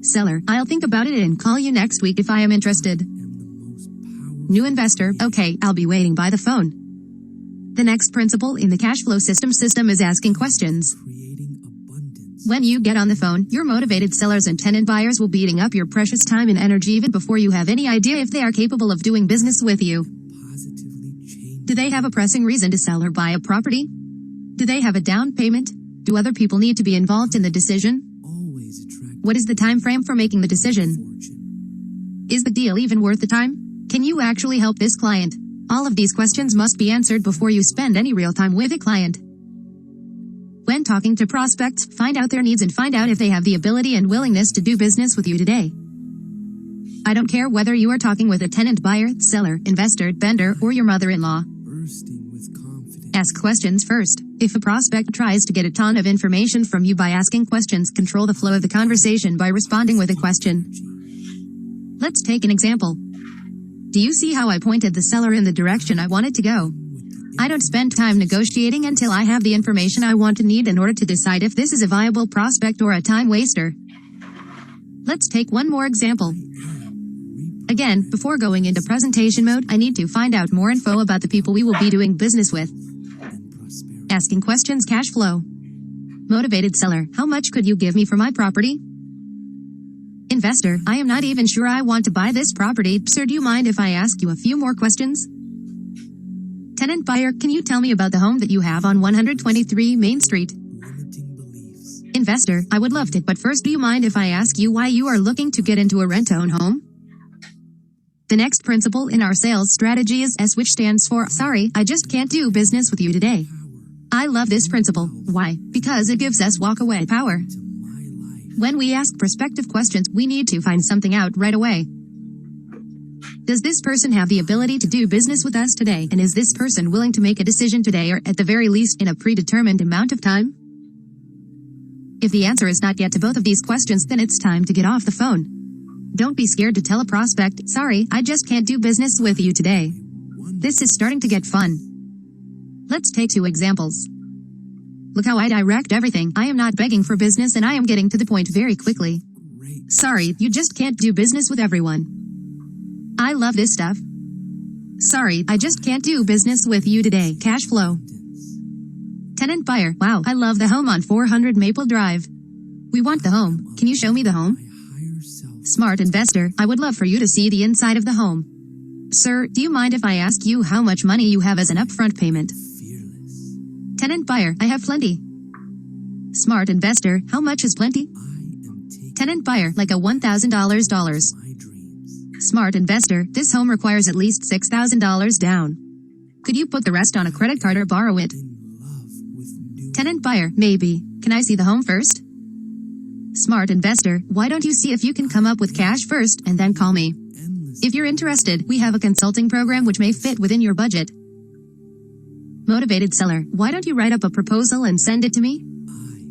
Seller. I'll think about it and call you next week if I am interested. New investor. Okay, I'll be waiting by the phone. The next principle in the cash flow system is asking questions. When you get on the phone, your motivated sellers and tenant buyers will be eating up your precious time and energy even before you have any idea if they are capable of doing business with you. Do they have a pressing reason to sell or buy a property? Do they have a down payment? Do other people need to be involved in the decision? What is the time frame for making the decision? Is the deal even worth the time? Can you actually help this client? All of these questions must be answered before you spend any real time with a client. When talking to prospects, find out their needs and find out if they have the ability and willingness to do business with you today. I don't care whether you are talking with a tenant buyer, seller, investor, vendor, or your mother-in-law. Ask questions first. If a prospect tries to get a ton of information from you by asking questions, control the flow of the conversation by responding with a question. Let's take an example. Do you see how I pointed the seller in the direction I wanted to go? I don't spend time negotiating until I have the information I want and need in order to decide if this is a viable prospect or a time waster. Let's take one more example. Again, before going into presentation mode, I need to find out more info about the people we will be doing business with. Asking questions. Cash flow. Motivated seller. How much could you give me for my property? Investor. I am not even sure I want to buy this property. Sir, do you mind if I ask you a few more questions? Tenant buyer. Can you tell me about the home that you have on 123 Main Street? Investor. I would love to, but first, do you mind if I ask you why you are looking to get into a rent-own home? The next principle in our sales strategy is S, which stands for sorry, I just can't do business with you today. I love this principle. Why? Because it gives us walk-away power. When we ask prospective questions, we need to find something out right away. Does this person have the ability to do business with us today, and is this person willing to make a decision today or at the very least in a predetermined amount of time? If the answer is not yet to both of these questions, then it's time to get off the phone. Don't be scared to tell a prospect, sorry, I just can't do business with you today. This is starting to get fun. Let's take 2 examples. Look how I direct everything. I am not begging for business and I am getting to the point very quickly. Sorry, you just can't do business with everyone. I love this stuff. Sorry, I just can't do business with you today. Cash flow. Tenant buyer. Wow, I love the home on 400 Maple Drive. We want the home. Can you show me the home? Smart investor, I would love for you to see the inside of the home. Sir, do you mind if I ask you how much money you have as an upfront payment? Fearless. Tenant buyer, I have plenty. Smart investor, how much is plenty? I am taking Tenant buyer, like a $1,000. my dreams. Smart investor, this home requires at least $6,000 down. Could you put the rest on a credit card or borrow it? In love with new Tenant buyer, maybe. Can I see the home first? Smart investor, why don't you see if you can come up with cash first and then call me? endless If you're interested, we have a consulting program which may fit within your budget. Motivated seller, why don't you write up a proposal and send it to me?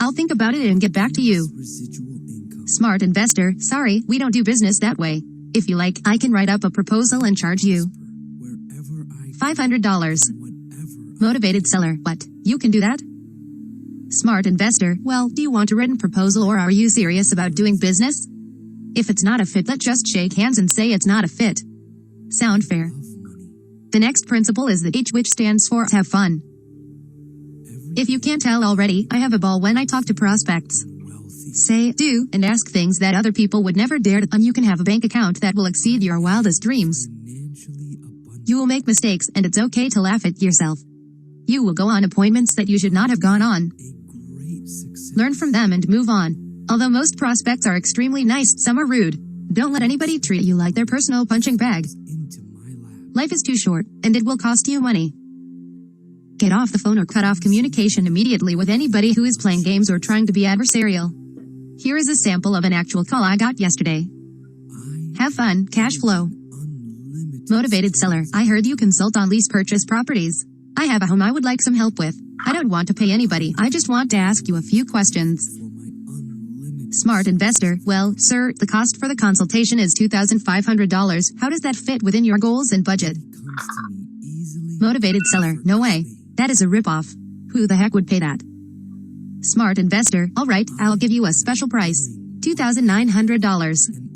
I'll think about it and get back to you. residual income. Smart investor, sorry, we don't do business that way. If you like, I can write up a proposal and charge you Wherever I $500. whatever Motivated seller, what? You can do that? Smart investor, well, do you want a written proposal or are you serious about doing business? If it's not a fit, let's just shake hands and say it's not a fit. Sound fair? love money. The next principle is the H, which stands for have fun. If you can't tell already, I have a ball when I talk to prospects. Wealthy. Say, do, and ask things that other people would never dare to, and you can have a bank account that will exceed your wildest dreams. Financially abundant. You will make mistakes, and it's okay to laugh at yourself. You will go on appointments that you should not have gone on. A great success. Learn from them and move on. Although most prospects are extremely nice, some are rude. Don't let anybody treat you like their personal punching bag. Into my lap. Life is too short, and it will cost you money. Get off the phone or cut off communication immediately with anybody who is playing games or trying to be adversarial. Here is a sample of an actual call I got yesterday. I Have fun, cash flow. unlimited Motivated seller, I heard you consult on lease purchase properties. I have a home I would like some help with. I don't want to pay anybody, I just want to ask you a few questions. for my unlimited Smart investor, well, sir, the cost for the consultation is $2,500. How does that fit within your goals and budget? comes to me easily. Motivated seller, no way. That is a ripoff. Who the heck would pay that? Smart investor, alright, I'll give you a special price. $2,900. And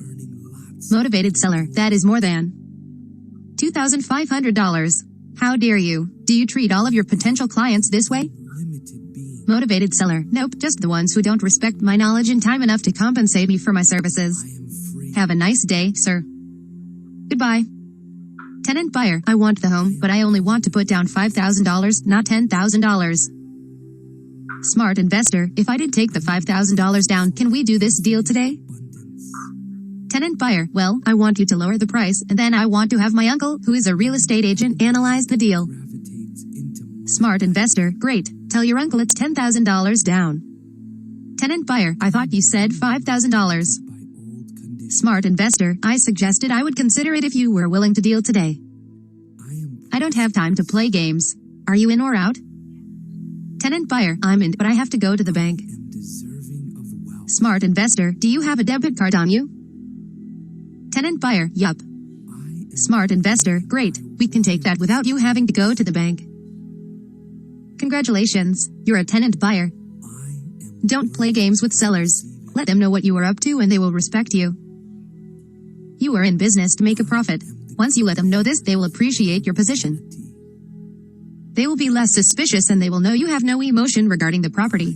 earning lots. Motivated seller, that is more than $2,500. How dare you? Do you treat all of your potential clients this way? Limited being. Motivated seller, nope, just the ones who don't respect my knowledge and time enough to compensate me for my services. I am free. Have a nice day, sir. Goodbye. Tenant buyer, I want the home, but I only want to put down $5,000, not $10,000. Smart investor, if I did take the $5,000 down, can we do this deal today? Abundance. Tenant buyer, well, I want you to lower the price, and then I want to have my uncle, who is a real estate agent, analyze the deal. Gravitates into my Smart investor, great. Tell your uncle it's $10,000 down. Tenant buyer, I thought you said $5,000. by old conditions. Smart investor, I suggested I would consider it if you were willing to deal today. I don't have time to play games. Are you in or out? Tenant buyer, I'm in, but I have to go to the bank. am deserving of wealth. Smart investor, do you have a debit card on you? Tenant buyer, yup. I am Smart investor, great. We can take that without you having to go to the bank. Congratulations, you're a tenant buyer. I am Don't play games with sellers. Let them know what you are up to and they will respect you. You are in business to make a profit. Once you let them know this, they will appreciate your position. They will be less suspicious and they will know you have no emotion regarding the property.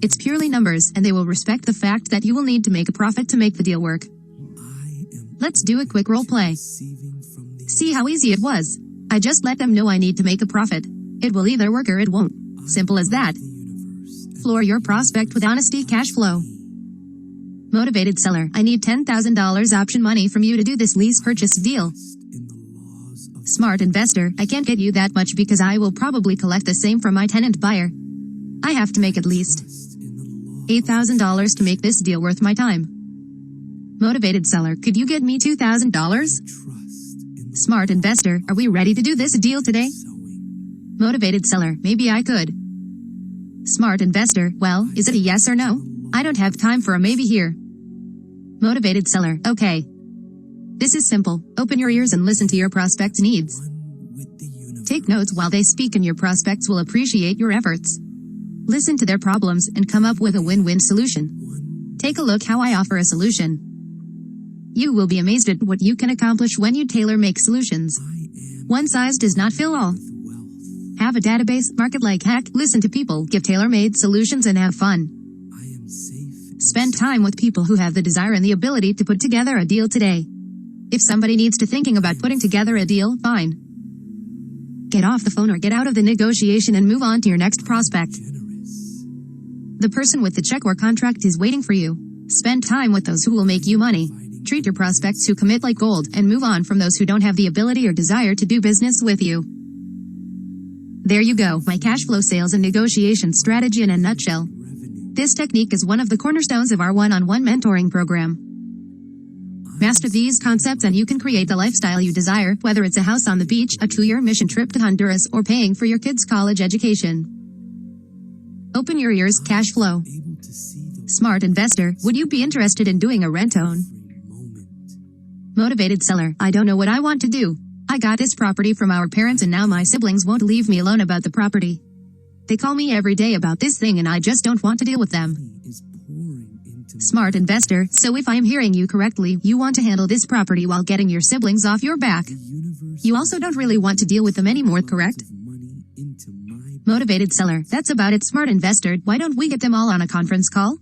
It's purely numbers, and they will respect the fact that you will need to make a profit to make the deal work. Let's do a quick role play. receiving from the See how easy it was. I just let them know I need to make a profit. It will either work or it won't. Simple as that. universe. Floor your prospect with honesty cash flow. Motivated seller, I need $10,000 option money from you to do this lease purchase deal. In the laws of Smart investor, I can't get you that much because I will probably collect the same from my tenant buyer. I have to make at least trust in the law. $8,000 to make this deal worth my time. Motivated seller, could you get me $2,000? Trust in the Smart investor, are we ready to do this deal today? sowing. Motivated seller, maybe I could. Smart investor, well, is it a yes or no? I don't have time for a maybe here. Motivated seller, okay. This is simple. Open your ears and listen to your prospect's needs. One with the universe. Take notes while they speak and your prospects will appreciate your efforts. Listen to their problems and come up with a win-win solution. One Take a look how I offer a solution. You will be amazed at what you can accomplish when you tailor-make solutions. I am One size does not fill all. with wealth. Have a database, market like heck, listen to people, give tailor-made solutions and have fun. I am safe Spend time with people who have the desire and the ability to put together a deal today. If somebody needs to thinking about putting together a deal, fine. Get off the phone or get out of the negotiation and move on to your next prospect. The person with the check or contract is waiting for you. Spend time with those who will make you money. Treat your prospects who commit like gold and move on from those who don't have the ability or desire to do business with you. There you go, my cash flow sales and negotiation strategy in a nutshell. This technique is one of the cornerstones of our one-on-one mentoring program. Master these concepts and you can create the lifestyle you desire, whether it's a house on the beach, a 2-year mission trip to Honduras, or paying for your kids' college education. Open your ears, cash flow. Smart investor, would you be interested in doing a rent-own? Motivated seller, I don't know what I want to do. I got this property from our parents and now my siblings won't leave me alone about the property. They call me every day about this thing and I just don't want to deal with them. Smart investor, so if I'm hearing you correctly, you want to handle this property while getting your siblings off your back. You also don't really want to deal with them anymore, correct? Motivated seller, that's about it. Smart investor, why don't we get them all on a conference call?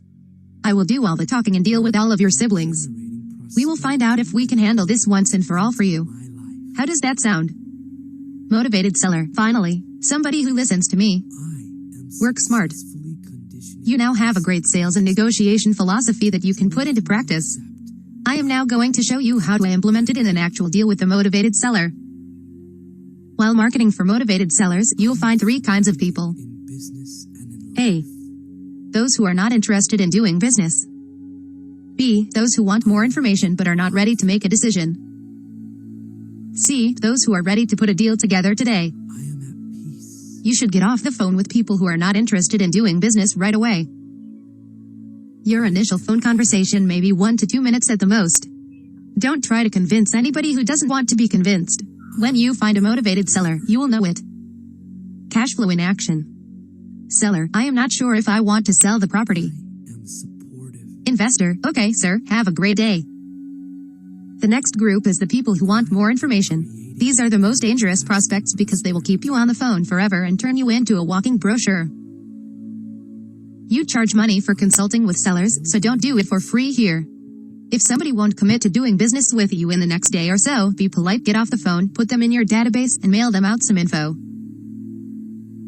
I will do all the talking and deal with all of your siblings. We will find out if we can handle this once and for all for you. How does that sound? Motivated seller, finally, somebody who listens to me. Work smart. You now have a great sales and negotiation philosophy that you can put into practice. I am now going to show you how to implement it in an actual deal with the motivated seller. While marketing for motivated sellers, you'll find 3 kinds of people. A. Those who are not interested in doing business. B. Those who want more information but are not ready to make a decision. C. Those who are ready to put a deal together today. You should get off the phone with people who are not interested in doing business right away. Your initial phone conversation may be 1 to 2 minutes at the most. Don't try to convince anybody who doesn't want to be convinced. When you find a motivated seller, you will know it. Cash flow in action. Seller, I am not sure if I want to sell the property. Investor, okay sir, have a great day. The next group is the people who want more information. These are the most dangerous prospects because they will keep you on the phone forever and turn you into a walking brochure. You charge money for consulting with sellers, so don't do it for free here. If somebody won't commit to doing business with you in the next day or so, be polite, get off the phone, put them in your database, and mail them out some info.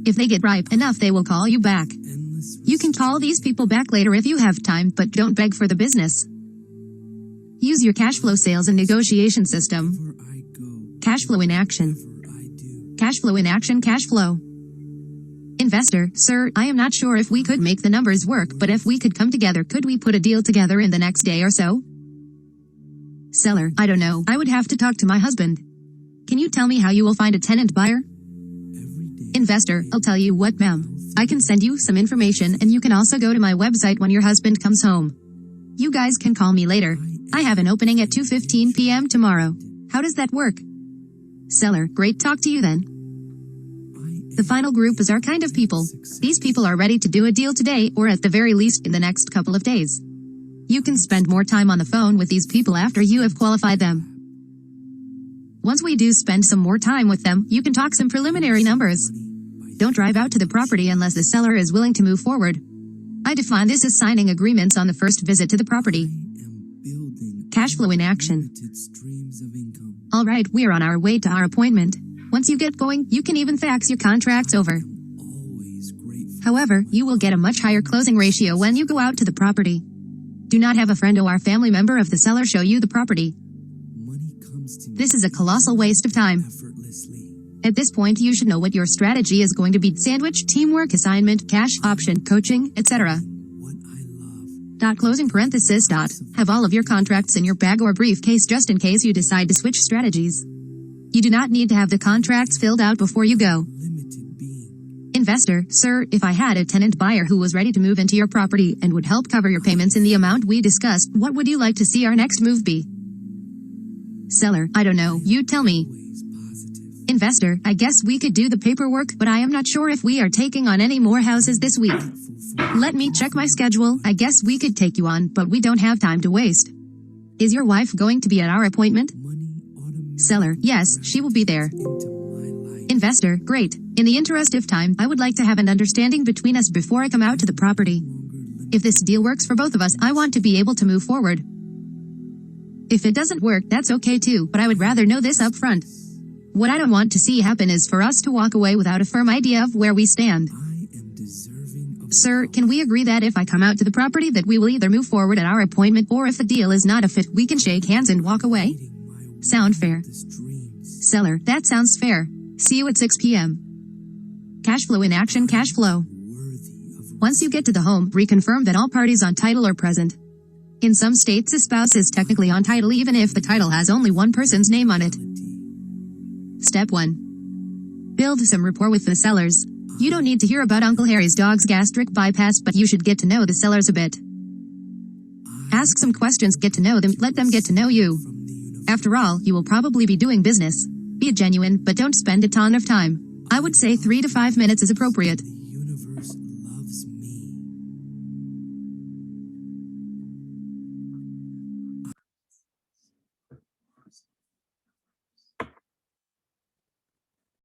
If they get ripe enough, they will call you back. You can call these people back later if you have time, but don't beg for the business. Use your cash flow sales and negotiation system. Cash flow in action. Cash flow in action. Cash flow. Investor, sir, I am not sure if we could make the numbers work, but if we could come together, could we put a deal together in the next day or so? Seller, I don't know, I would have to talk to my husband. Can you tell me how you will find a tenant buyer? Investor, I'll tell you what, ma'am. I can send you some information and you can also go to my website when your husband comes home. You guys can call me later. I have an opening at 2:15 p.m. tomorrow. How does that work? Seller, great, talk to you then. The final group is our kind of people. These people are ready to do a deal today or at the very least in the next couple of days. You can spend more time on the phone with these people after you have qualified them. Once we do spend some more time with them, you can talk some preliminary numbers. Don't drive out to the property unless the seller is willing to move forward. I define this as signing agreements on the first visit to the property. Cash flow in action. Alright, we are on our way to our appointment. Once you get going, you can even fax your contracts over. However, you will get a much higher closing ratio when you go out to the property. Do not have a friend or family member of the seller show you the property. This is a colossal waste of time. At this point, you should know what your strategy is going to be: sandwich, teamwork, assignment, cash, option, coaching, etc. Closing parenthesis. Have all of your contracts in your bag or briefcase just in case you decide to switch strategies. You do not need to have the contracts filled out before you go. Investor, sir, if I had a tenant buyer who was ready to move into your property and would help cover your payments in the amount we discussed, what would you like to see our next move be? Seller, I don't know, you tell me. Investor, I guess we could do the paperwork, but I am not sure if we are taking on any more houses this week. Let me check my schedule. I guess we could take you on, but we don't have time to waste. Is your wife going to be at our appointment? Seller, yes, she will be there. Investor, great. In the interest of time, I would like to have an understanding between us before I come out to the property. If this deal works for both of us, I want to be able to move forward. If it doesn't work, that's okay too, but I would rather know this up front. What I don't want to see happen is for us to walk away without a firm idea of where we stand. I am deserving of Sir, can we agree that if I come out to the property that we will either move forward at our appointment, or if the deal is not a fit, we can shake hands and walk away? my Sound fair? wildest dreams. Seller, that sounds fair. See you at 6 p.m. Cash flow in action. Cash flow. Worthy of Once you get to the home, reconfirm that all parties on title are present. In some states, a spouse is technically on title even if the title has only one person's name on it. Step 1. Build some rapport with the sellers. You don't need to hear about Uncle Harry's dog's gastric bypass, but you should get to know the sellers a bit. Ask some questions, get to know them, let them get to know you. from the universe. After all, you will probably be doing business. Be genuine, but don't spend a ton of time. I would say 3 to 5 minutes is appropriate.